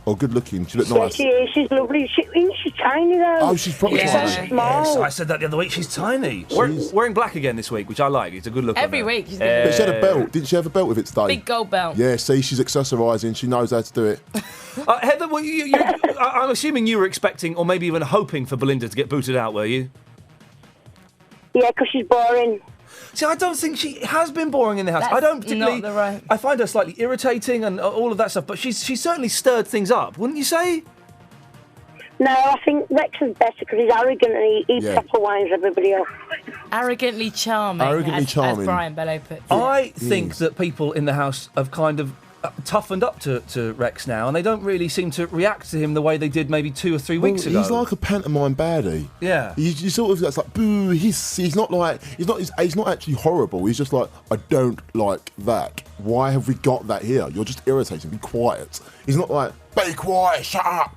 Or good looking? She looked Yeah, nice? she is. She's lovely. She's tiny, though. Oh, she's probably She's tiny. so small. Yes, I said that the other week. She's tiny. Wearing black again this week, which I like. It's a good look. Every on her. week she's But she had a belt. Didn't she have a belt with it today? Big gold belt. Yeah, see, she's accessorising. She knows how to do it. Heather, I'm assuming you were expecting, or maybe even hoping for Belinda to get booted out, were you? Yeah, because she's boring. See, I don't think she has been boring in the house. I don't particularly. not the right- I find her slightly irritating and all of that stuff, but she's certainly stirred things up, wouldn't you say? No, I think Rex is better because he's arrogant and he Yeah. proper winds everybody up. Arrogantly charming. Arrogantly as charming. Brian Bello puts it. I think that people in the house have kind of toughened up to Rex now, and they don't really seem to react to him the way they did maybe 2 or 3 weeks ago. He's like a pantomime baddie. Yeah. You sort of, it's like, boo, he's not like, he's not actually horrible. He's just like, I don't like that. Why have we got that here? You're just irritating. Be quiet. He's not like, be quiet, shut up.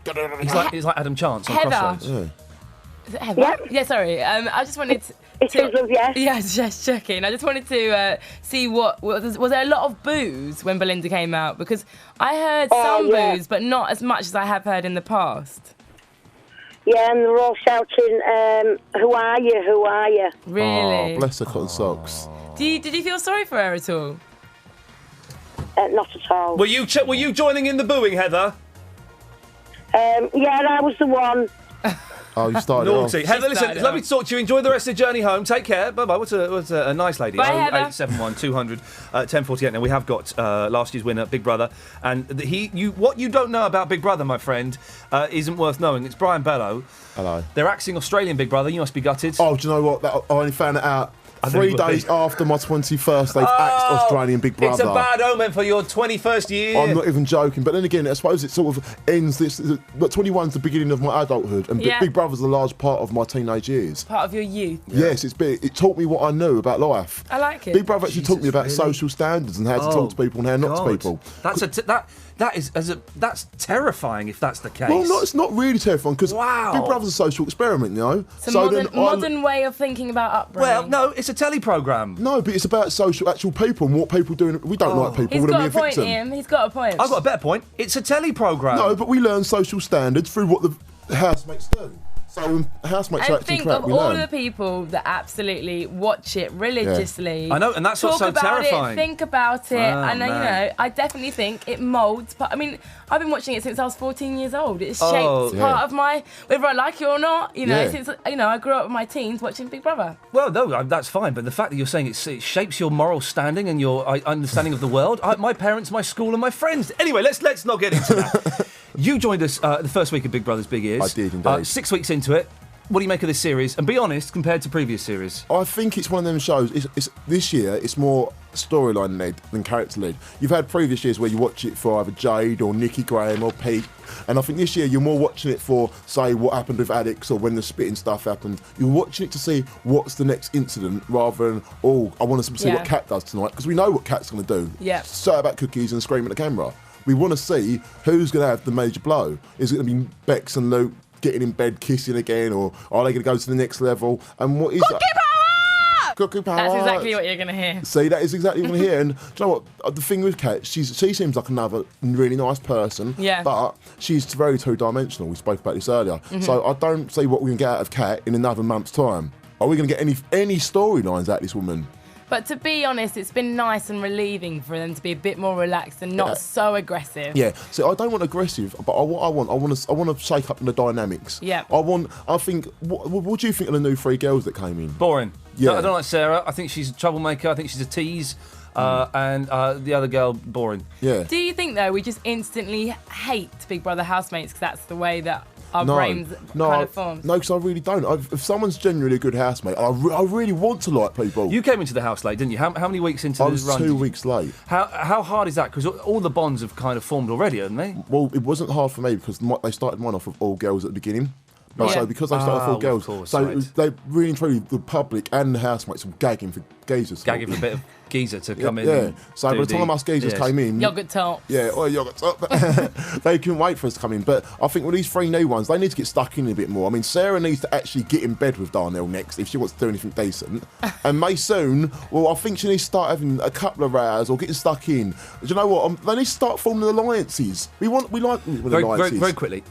He's like Adam Chance on Heather. Crossroads. Yeah. Is it Heather? Yeah, sorry. I just wanted to... Yeah, just checking. I just wanted to see was there a lot of boos when Belinda came out? Because I heard some boos, but not as much as I have heard in the past. Yeah, and they're all shouting, who are you, who are you? Really? Oh, bless her cotton socks. Did you feel sorry for her at all? Not at all. Were you joining in the booing, Heather? Yeah, I was the one. Oh, you started Naughty. it off. Heather, listen, it's lovely to talk to you. Enjoy the rest of the journey home. Take care. Bye-bye. What's a nice lady. Bye, Heather. 0871 200 1048. Now, we have got last year's winner, Big Brother. And what you don't know about Big Brother, my friend, isn't worth knowing. It's Brian Bello. Hello. They're axing Australian Big Brother. You must be gutted. Oh, do you know what? I only found it out 3 days after my 21st, they've axed Australian Big Brother. It's a bad omen for your 21st year. I'm not even joking. But then again, I suppose it sort of ends this. But 21's the beginning of my adulthood, and Big Brother's a large part of my teenage years. Part of your youth. Yes, it's big. It taught me what I knew about life. I like it. Big Brother actually taught me about social standards and how to talk to people and how not to people. That's terrifying if that's the case. Well, no, it's not really terrifying because Big Brother's a social experiment, you know. It's a modern way of thinking about upbringing. Well, no, it's a telly programme. No, but it's about actual people and what people do. We don't like people. He's We're got a point, victim. Ian. He's got a point. I've got a better point. It's a telly programme. No, but we learn social standards through what the housemates do. So when housemates are acting crap, we think of all learn. the people that absolutely watch it religiously. I know, and that's what's so terrifying. Think about it, and I definitely think it moulds. I mean, I've been watching it since I was 14 years old. It's shaped part of my, whether I like it or not. You know, since I grew up with my teens watching Big Brother. Well, no, that's fine. But the fact that you're saying it shapes your moral standing and your understanding of the world, my parents, my school, and my friends. Anyway, let's not get into that. You joined us the first week of Big Brother's Big Ears. I did indeed. 6 weeks into it. What do you make of this series? And be honest, compared to previous series. I think it's one of them shows. It's this year, it's more storyline led than character led. You've had previous years where you watch it for either Jade or Nikki Graham or Pete, and I think this year you're more watching it for, say, what happened with Alex or when the spitting stuff happened. You're watching it to see what's the next incident rather than, I want to see what Kat does tonight, because we know what Kat's going to do. Yeah. Say about cookies and scream at the camera. We want to see who's going to have the major blow. Is it going to be Bex and Luke getting in bed kissing again, or are they going to go to the next level? And what is that? Cookie power! That's exactly what you're going to hear. See, that is exactly what you're going to hear. And do you know what? The thing with Kat, she seems like another really nice person, but she's very two-dimensional. We spoke about this earlier. Mm-hmm. So I don't see what we can get out of Kat in another month's time. Are we going to get any storylines out of this woman? But to be honest, it's been nice and relieving for them to be a bit more relaxed and not so aggressive. Yeah. So I don't want aggressive, but what I want to shake up the dynamics. Yeah. I think. What do you think of the new 3 girls that came in? Boring. Yeah. No, I don't like Sarah. I think she's a troublemaker. I think she's a tease. And the other girl, boring. Yeah. Do you think, though, we just instantly hate Big Brother housemates because that's the way that our brains kind of forms? No, because I really don't. If someone's genuinely a good housemate, I really want to like people. You came into the house late, didn't you? How many weeks into this run? I was 2 weeks late. How hard is that? Because all the bonds have kind of formed already, haven't they? Well, it wasn't hard for me because they started mine off of all girls at the beginning. So because they started off all girls, they really and truly, the public and the housemates were gagging for geezers. Gagging for a bit of geezer to come in. Yeah. So by the time us geezers came in, yogurt top. Yeah, or yogurt top. They couldn't wait for us to come in. But I think with these 3 new ones, they need to get stuck in a bit more. I mean, Sarah needs to actually get in bed with Darnell next if she wants to do anything decent. And Maysoon, well, I think she needs to start having a couple of rows or getting stuck in. Do you know what? They need to start forming alliances. We like alliances. Very quickly.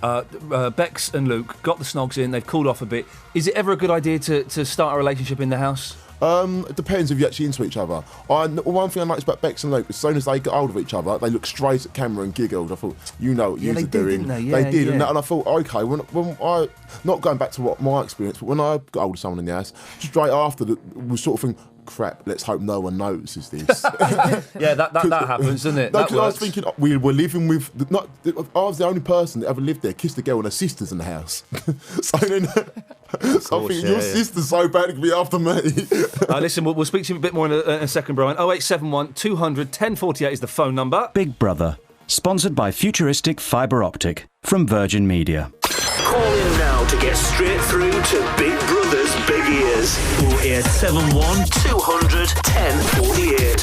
Bex and Luke got the snogs in. They've cooled off a bit. Is it ever a good idea to start a relationship in the house? It depends if you're actually into each other. One thing I noticed about Bex and Luke, as soon as they got hold of each other, they looked straight at camera and giggled. I thought, you know what you're doing. They did. And I thought, okay, when I, not going back to what my experience, but when I got hold of someone in the house, straight after, was sort of thinking, crap, let's hope no one notices this. Yeah, that happens, doesn't it? No, because I was thinking, we were living with, I was the only person that ever lived there, kissed a girl and her sisters in the house. So then, I'm thinking, your sister's so bad it could be after me. Listen, we'll speak to you a bit more in a second, Brian. 0871 200 1048 is the phone number. Big Brother, sponsored by futuristic fibre optic from Virgin Media. Call in now to get straight through to Big Brother's Big Ears. 0871 200 1048.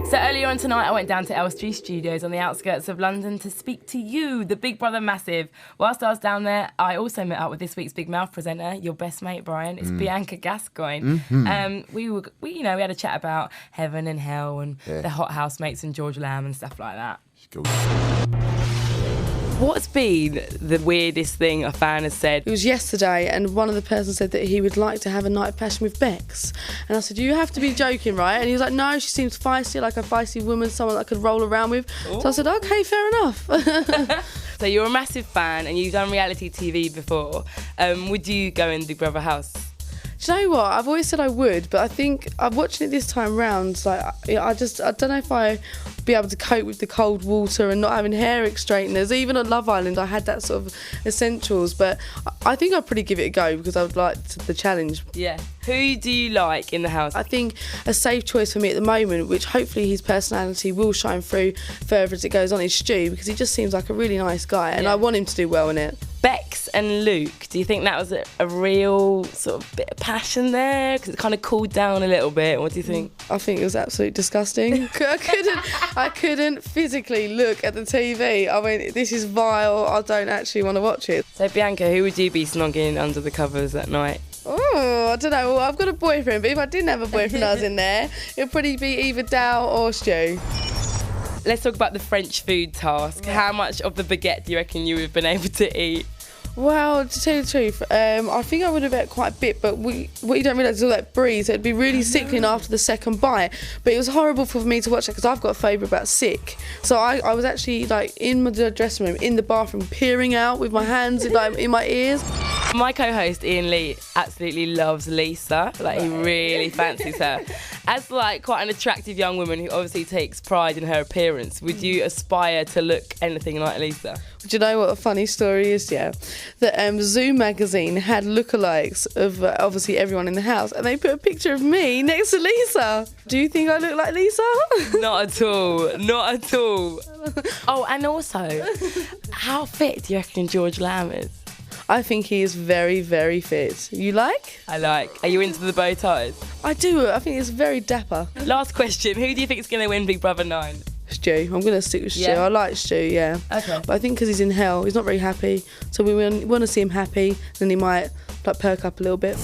So earlier on tonight, I went down to LSG Studios on the outskirts of London to speak to you, the Big Brother Massive. Whilst I was down there, I also met up with this week's Big Mouth presenter, your best mate, Brian. It's Bianca Gascoigne. Mm-hmm. We had a chat about heaven and hell and the hot housemates and George Lamb and stuff like that. What's been the weirdest thing a fan has said? It was yesterday, and one of the persons said that he would like to have a night of passion with Bex. And I said, you have to be joking, right? And he was like, no, she seems feisty, like a feisty woman, someone that I could roll around with. Ooh. So I said, okay, fair enough. So you're a massive fan, and you've done reality TV before. Would you go in Big Brother house? Do you know what? I've always said I would, but I think I'm watching it this time round. Like, I don't know if I'd be able to cope with the cold water and not having hair straighteners. Even on Love Island, I had that sort of essentials, but I think I'd probably give it a go because I would like the challenge. Yeah. Who do you like in the house? I think a safe choice for me at the moment, which hopefully his personality will shine through further as it goes on, is Stu, because he just seems like a really nice guy and I want him to do well in it. Bex and Luke, do you think that was a real sort of bit of passion there? Because it kind of cooled down a little bit. What do you think? I think it was absolutely disgusting. I couldn't physically look at the TV. I mean, this is vile. I don't actually want to watch it. So, Bianca, who would you be snogging under the covers at night? Oh, I don't know. Well, I've got a boyfriend, but if I didn't have a boyfriend I was in there, it'd probably be either Dal or Stu. Let's talk about the French food task. How much of the baguette do you reckon you would have been able to eat? Well, to tell you the truth, I think I would have ate quite a bit, but what you don't realise is all that brie, so it'd be really sickling after the second bite. But it was horrible for me to watch that because I've got a phobia about sick. So I was actually like in the dressing room, in the bathroom, peering out with my hands in my ears. My co-host Ian Lee absolutely loves Lisa. Like, he really fancies her. As like quite an attractive young woman who obviously takes pride in her appearance, would you aspire to look anything like Lisa? Do you know what a funny story is? Yeah, that Zoom magazine had lookalikes of obviously everyone in the house, and they put a picture of me next to Lisa. Do you think I look like Lisa? Not at all. Not at all. Oh, and also, how fit do you reckon George Lamb is? I think he is very, very fit. You like? I like. Are you into the bow ties? I do. I think it's very dapper. Last question. Who do you think is going to win Big Brother 9? Stu. I'm going to stick with Stu. Yeah? I like Stu, yeah. Okay. But I think because he's in hell, he's not very happy. So we want to see him happy, then he might like perk up a little bit.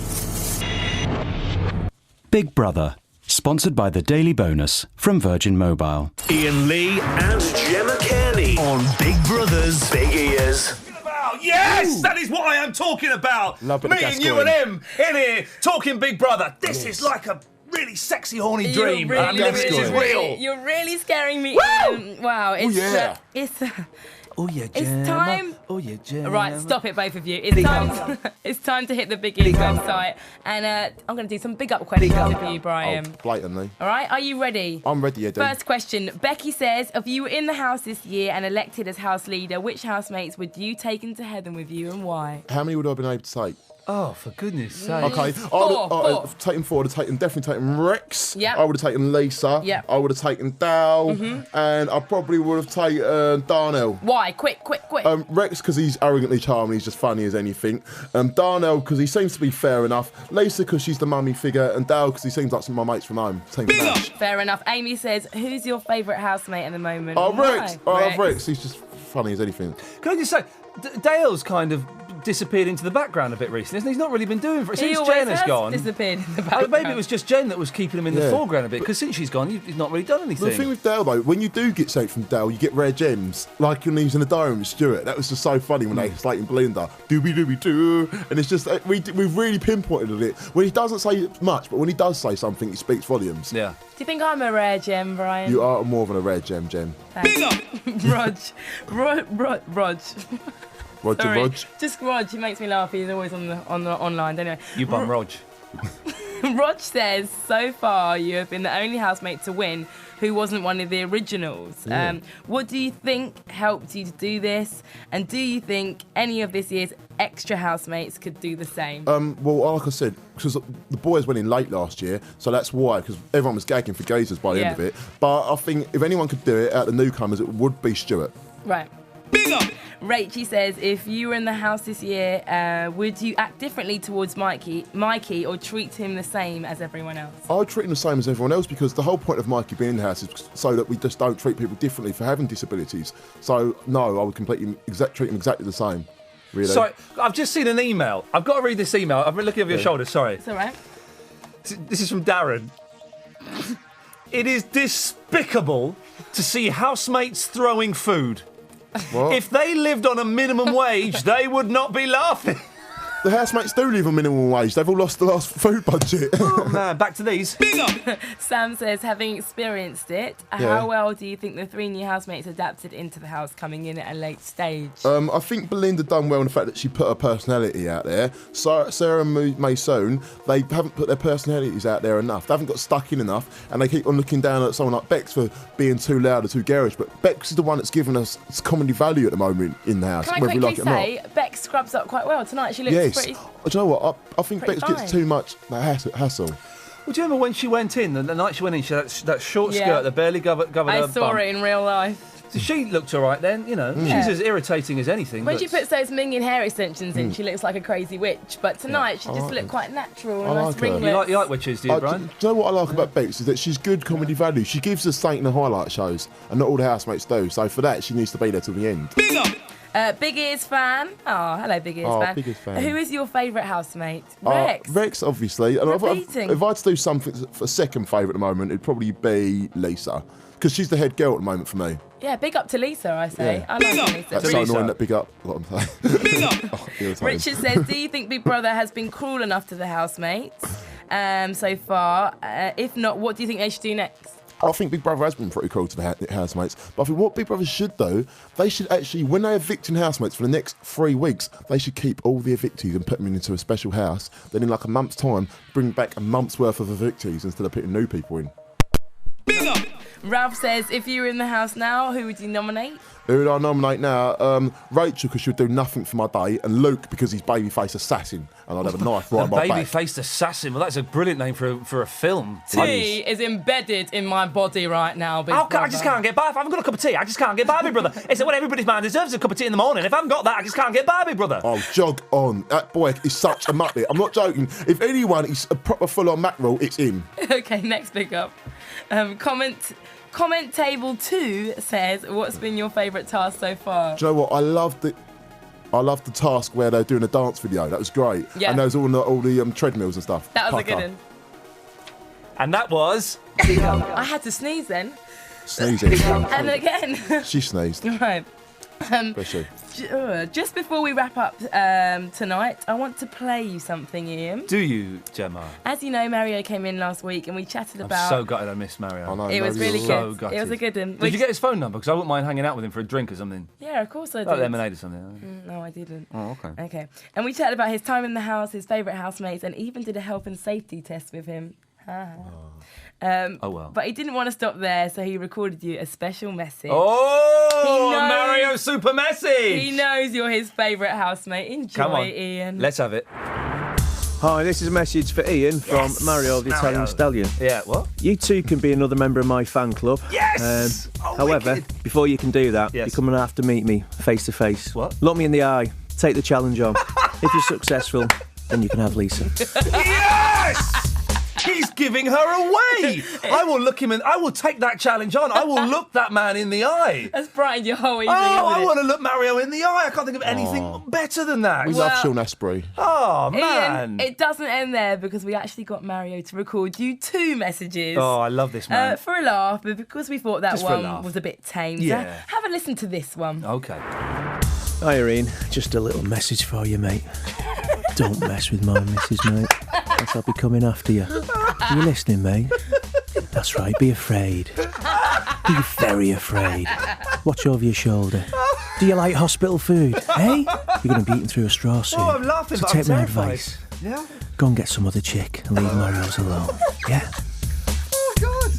Big Brother, sponsored by the Daily Bonus from Virgin Mobile. Iain Lee and Gemma Kearney on Big Brother's Big Ears. Yes, that is what I am talking about. Me and you and him in here talking Big Brother. This is like a really sexy, horny dream. This is real. You're really scaring me. Wow. Oh, yeah. Oh yeah, Gemma. It's time. Oh yeah, Gemma. Right, stop it, both of you. It's time. It's time to hit the Big Ears website, and I'm going to do some big up questions for you, Brian. Oh, blatantly. All right, are you ready? I'm ready, yeah, dude. First question. Becky says, if you were in the house this year and elected as house leader, which housemates would you take into heaven with you and why? How many would I have been able to take? Oh, for goodness sake. Okay, Four. Taken four. I'd have definitely taken Rex. Yep. I would have taken Lisa. Yep. I would have taken Dal. And I probably would have taken Darnell. Why? Quick. Rex, because he's arrogantly charming, he's just funny as anything. Darnell, because he seems to be fair enough. Lisa, because she's the mummy figure. And Dal, because he seems like some of my mates from home. Fair enough. Amy says, who's your favourite housemate at the moment? Oh, Rex. Why? I love Rex. He's just funny as anything. Can I just say, Dale's kind of disappeared into the background a bit recently, isn't he? He's not really been doing it since Jen has gone. Disappeared in the background. Maybe it was just Jen that was keeping him in the foreground a bit, because since she's gone, he's not really done anything. The thing with Dale, though, when you do get something from Dale, you get rare gems. Like when he was in the diary room with Stuart. That was just so funny when they slating Belinda. Doobie-doobie-doo. And it's just, we've really pinpointed it. When he doesn't say much, but when he does say something, he speaks volumes. Yeah. Do you think I'm a rare gem, Brian? You are more than a rare gem, Jem. Thanks. Rog. Roger, Rog. Just Rog. He makes me laugh. He's always on the online. Anyway. You bum Rog. Rog says, so far you have been the only housemate to win who wasn't one of the originals. Yeah. What do you think helped you to do this? And do you think any of this year's extra housemates could do the same? Well, like I said, because the boys went in late last year, so that's why, because everyone was gagging for gazers by the end of it. But I think if anyone could do it out of the newcomers, it would be Stuart. Right. Big up! Rachie says, if you were in the house this year, would you act differently towards Mikey or treat him the same as everyone else? I would treat him the same as everyone else, because the whole point of Mikey being in the house is so that we just don't treat people differently for having disabilities. So, no, I would treat him exactly the same. Really. Sorry, I've just seen an email. I've got to read this email. I've been looking over your shoulder, sorry. It's all right. This is from Darren. It is despicable to see housemates throwing food. What? If they lived on a minimum wage, they would not be laughing. The housemates do live on minimum wage. They've all lost the last food budget. Oh, man, back to these. Big up! Sam says, having experienced it, Yeah. how well do you think the 3 new housemates adapted into the house coming in at a late stage? I think Belinda done well in the fact that she put her personality out there. Sarah and Mason, they haven't put their personalities out there enough. They haven't got stuck in enough, and they keep on looking down at someone like Bex for being too loud or too garish. But Bex is the one that's given us comedy value at the moment in the house, Can I whether we quickly like it or not. say, Bex scrubs up quite well tonight. She looks Yes. pretty... Do you know what? I think pretty Bex gets fine. too much hassle. Well, do you remember when she went in, the night she went in, she had that short Yeah. skirt that barely covered her I saw bum. it in real life. So she looked all right then, you know. Yeah. She's as irritating as anything. When but she puts those minging hair extensions in, she looks like a crazy witch. But tonight, she just looked quite natural and nice ringlets. You like witches, do you, Brian? Do you know what I like about Bex is that she's good comedy value. She gives us something in the highlight shows, and not all the housemates do. So for that, she needs to be there till the end. Big Ears fan. Oh, hello, Big Ears fan. Big Ears fan. Who is your favourite housemate? Rex. Rex, obviously. And Repeating. if I had to do something for a second favourite at the moment, it'd probably be Lisa. Because she's the head girl at the moment for me. Yeah, big up to Lisa, I say. Yeah. I like Lisa. That's so annoying, that big up. What I'm saying. Big up! Richard says, do you think Big Brother has been cruel enough to the housemates so far? If not, what do you think they should do next? I think Big Brother has been pretty cruel to the housemates. But I think what Big Brother should do, they should actually, when they're evicting housemates for the next 3 weeks, they should keep all the evictees and put them into a special house. Then in like a month's time, bring back a month's worth of evictees instead of putting new people in. Ralph says, if you were in the house now, who would you nominate? Who would I nominate now? Rachel, because she'll do nothing for my day, and Luke, because he's babyface assassin, and I'd have a knife right in my back. Baby-faced assassin. Well, that's a brilliant name for a film. T is embedded in my body right now. Big I Brother. just can't get by. If I haven't got a cup of tea, I just can't get by, Big Brother. It's what everybody's man deserves, a cup of tea in the morning. If I haven't got that, I just can't get by, Big Brother. Oh, jog on. That boy is such a muppet. I'm not joking. If anyone is a proper full-on mackerel, it's him. Okay, next big up. Comment table 2 says, what's been your favourite task so far? Do you know what? I loved the task where they're doing a dance video. That was great. Yeah. And there was all the treadmills and stuff. That was a good one. And that was... I had to sneeze then. Sneezing. And again. She sneezed. Right. Bless you. Just before we wrap up tonight, I want to play you something, Ian. Do you, Gemma? As you know, Mario came in last week and we chatted about... I'm so gutted I missed Mario. I know, it was really so good. Gutted. It was a good one. Did you get his phone number? Because I wouldn't mind hanging out with him for a drink or something. Yeah, of course I did. Like lemonade or something. No, I didn't. Oh, okay. Okay. And we chatted about his time in the house, his favourite housemates, and even did a health and safety test with him. Oh, well. But he didn't want to stop there, so he recorded you a special message. Oh, Mario Super Message! He knows you're his favourite housemate. Enjoy, Come on, Ian. let's have it. Hi, this is a message for Ian from Mario the Italian Mario. Stallion. Yeah, what? You too can be another member of my fan club. Yes! However, before you can do that, you're going to have to meet me face to face. What? Look me in the eye, take the challenge on. If you're successful, then you can have Lisa. Yes! He's giving her away. I will look him in. I will take that challenge on. I will look that man in the eye. That's brightened your whole evening. I want to look Mario in the eye. I can't think of anything better than that. We love Sean Asprey. Oh, man. Ian, it doesn't end there because we actually got Mario to record you 2 messages. Oh, I love this man. For a laugh, but because we thought that Just for a one laugh. was a bit tame. Yeah. So have a listen to this one. Okay. Hi, Irene. Just a little message for you, mate. Don't mess with my missus, mate. Else I'll be coming after you. Are you listening, mate? That's right, be afraid. Be very afraid. Watch over your shoulder. Do you like hospital food, eh? You're going to be eating through a straw soon. Oh, I'm laughing, so but take I'm my terrified. advice. Yeah? Go and get some other chick and leave Mario's alone. Yeah? Oh, God.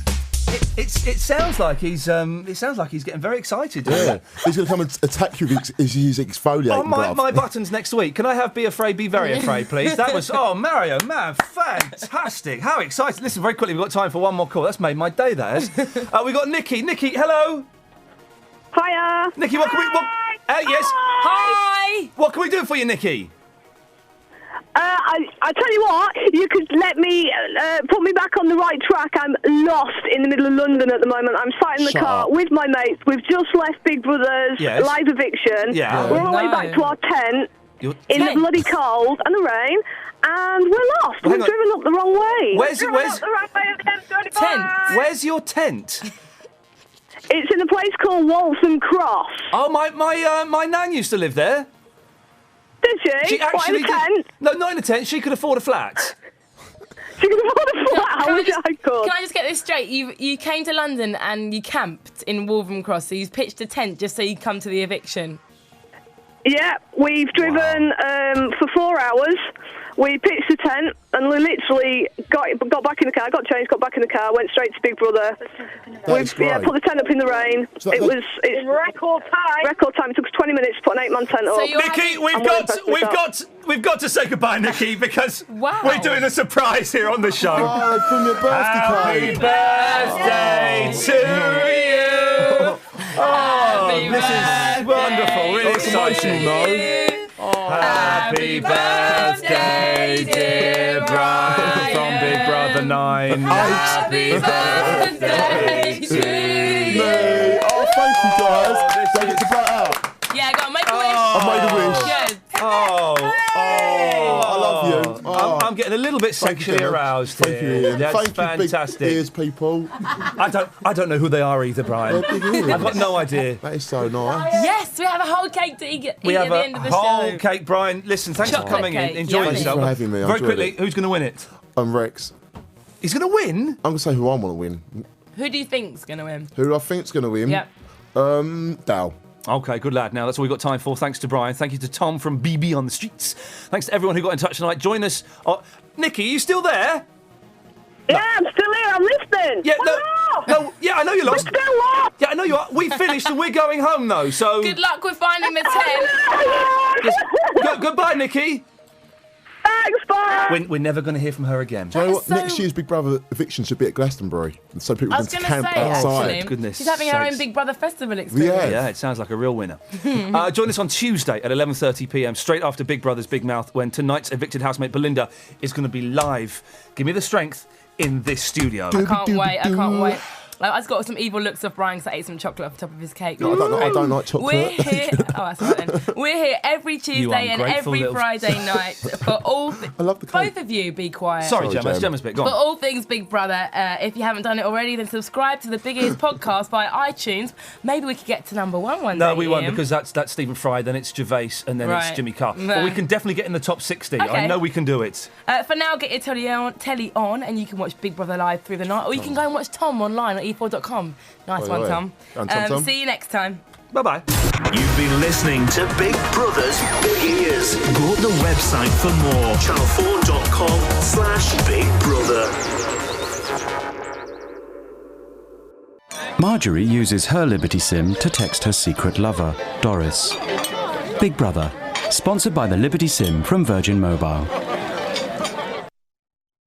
It sounds like he's getting very excited. Yeah, he's going to come and attack you with his exfoliating Oh, my glove. buttons next week. Can I have Be Afraid, Be Very Afraid, please? That was, Mario, man, fantastic. How exciting. Listen, very quickly, we've got time for one more call. That's made my day, that has. We got Nikki. Nikki, hello. Hiya. Nikki, what can we... yes. Hi. What can we do for you, Nikki? I tell you what, you could let me put me back on the right track. I'm lost in the middle of London at the moment. I'm sat in the car with my mates. We've just left Big Brother's live eviction. Yeah. We're on our way back to our tent in the bloody cold and the rain, and we're lost. Well, We've driven up the wrong way. Where's up the wrong way of the M25. tent? Where's your tent? It's in a place called Waltham Cross. Oh, my nan used to live there. Did she? She actually what, in a tent? No, not in a tent. She could afford a flat. She could afford a flat. I wish I could. Can I just get this straight? You came to London and you camped in Wolverhampton Cross, so you pitched a tent just so you come to the eviction. Yeah, we've driven for 4 hours. We pitched a tent and we literally got back in the car, got changed, got back in the car, went straight to Big Brother. We've put the tent up in the rain. It's in record time. Record time. It took us 20 minutes to put an 8-man tent up. Nikki, we've got to say goodbye, Nikki, because we're doing a surprise here on the show. Oh, from your birthday cake. Happy birthday to you. Oh, this is wonderful. Really exciting. Happy birthday, dear Brian, from Big Brother 9. Happy birthday to you. Oh, thank you, guys. Don't get to blow out. Yeah, I got to make a wish. I made a wish. Good. I love you. Oh. I'm getting a little bit sexually aroused Thank here. you, Ian. That's Thank fantastic. You, big ears, people. I don't know who they are either, Brian. They're big ears. I've got no idea. That is so nice. Yes, we have a whole cake to eat at the end of the show. We have a whole cake, Brian. Listen, thanks Chocolate for coming cake, in. Enjoy yummy. yourself. Thanks for having me. I Very enjoyed quickly, who's going to win it? Rex. He's going to win? I'm going to say who I want to win. Who do you think's going to win? Who do I think's going to win? Yep. Dal. Okay, good lad. Now, that's all we've got time for. Thanks to Brian. Thank you to Tom from BB on the Streets. Thanks to everyone who got in touch tonight. Join us. Nikki, are you still there? Yeah, I'm still here. I'm listening. Yeah, no, yeah, I know you're lost. We're still lost. Yeah, I know you are. We finished and we're going home, though, so... Good luck with finding the tent. Goodbye, Nikki. Thanks, bye. We're never going to hear from her again. Do you know what? Next year's Big Brother eviction should be at Glastonbury, so people I was can going to camp say, outside. actually, Goodness she's having her own sakes. Big Brother festival experience. Yeah, it sounds like a real winner. Join us on Tuesday at 11:30pm, straight after Big Brother's Big Mouth, when tonight's evicted housemate Belinda is going to be live. Give me the strength in this studio. I can't wait. I just got some evil looks of Brian because I ate some chocolate off the top of his cake. No, I don't like chocolate. We're here. Oh, that's right then. We're here every Tuesday and every Friday night for all. I love the cake. Both of you, be quiet. Sorry, Gemma's bit. Go on. For all things Big Brother, if you haven't done it already, then subscribe to the Big Ears podcast via iTunes. Maybe we could get to number one day. No, we won't, Ian. because that's Stephen Fry, then it's Gervais, and then it's Jimmy Carr. No. But we can definitely get in the top 60. Okay. I know we can do it. For now, get your telly on, and you can watch Big Brother live through the night, or you can go and watch Tom online at e4.com. Nice one, Tom. Tom. See you next time. Bye-bye. You've been listening to Big Brother's Big Ears. Go to the website for more. channel4.com/Big Brother. Marjorie uses her Liberty SIM to text her secret lover, Doris. Big Brother, sponsored by the Liberty SIM from Virgin Mobile.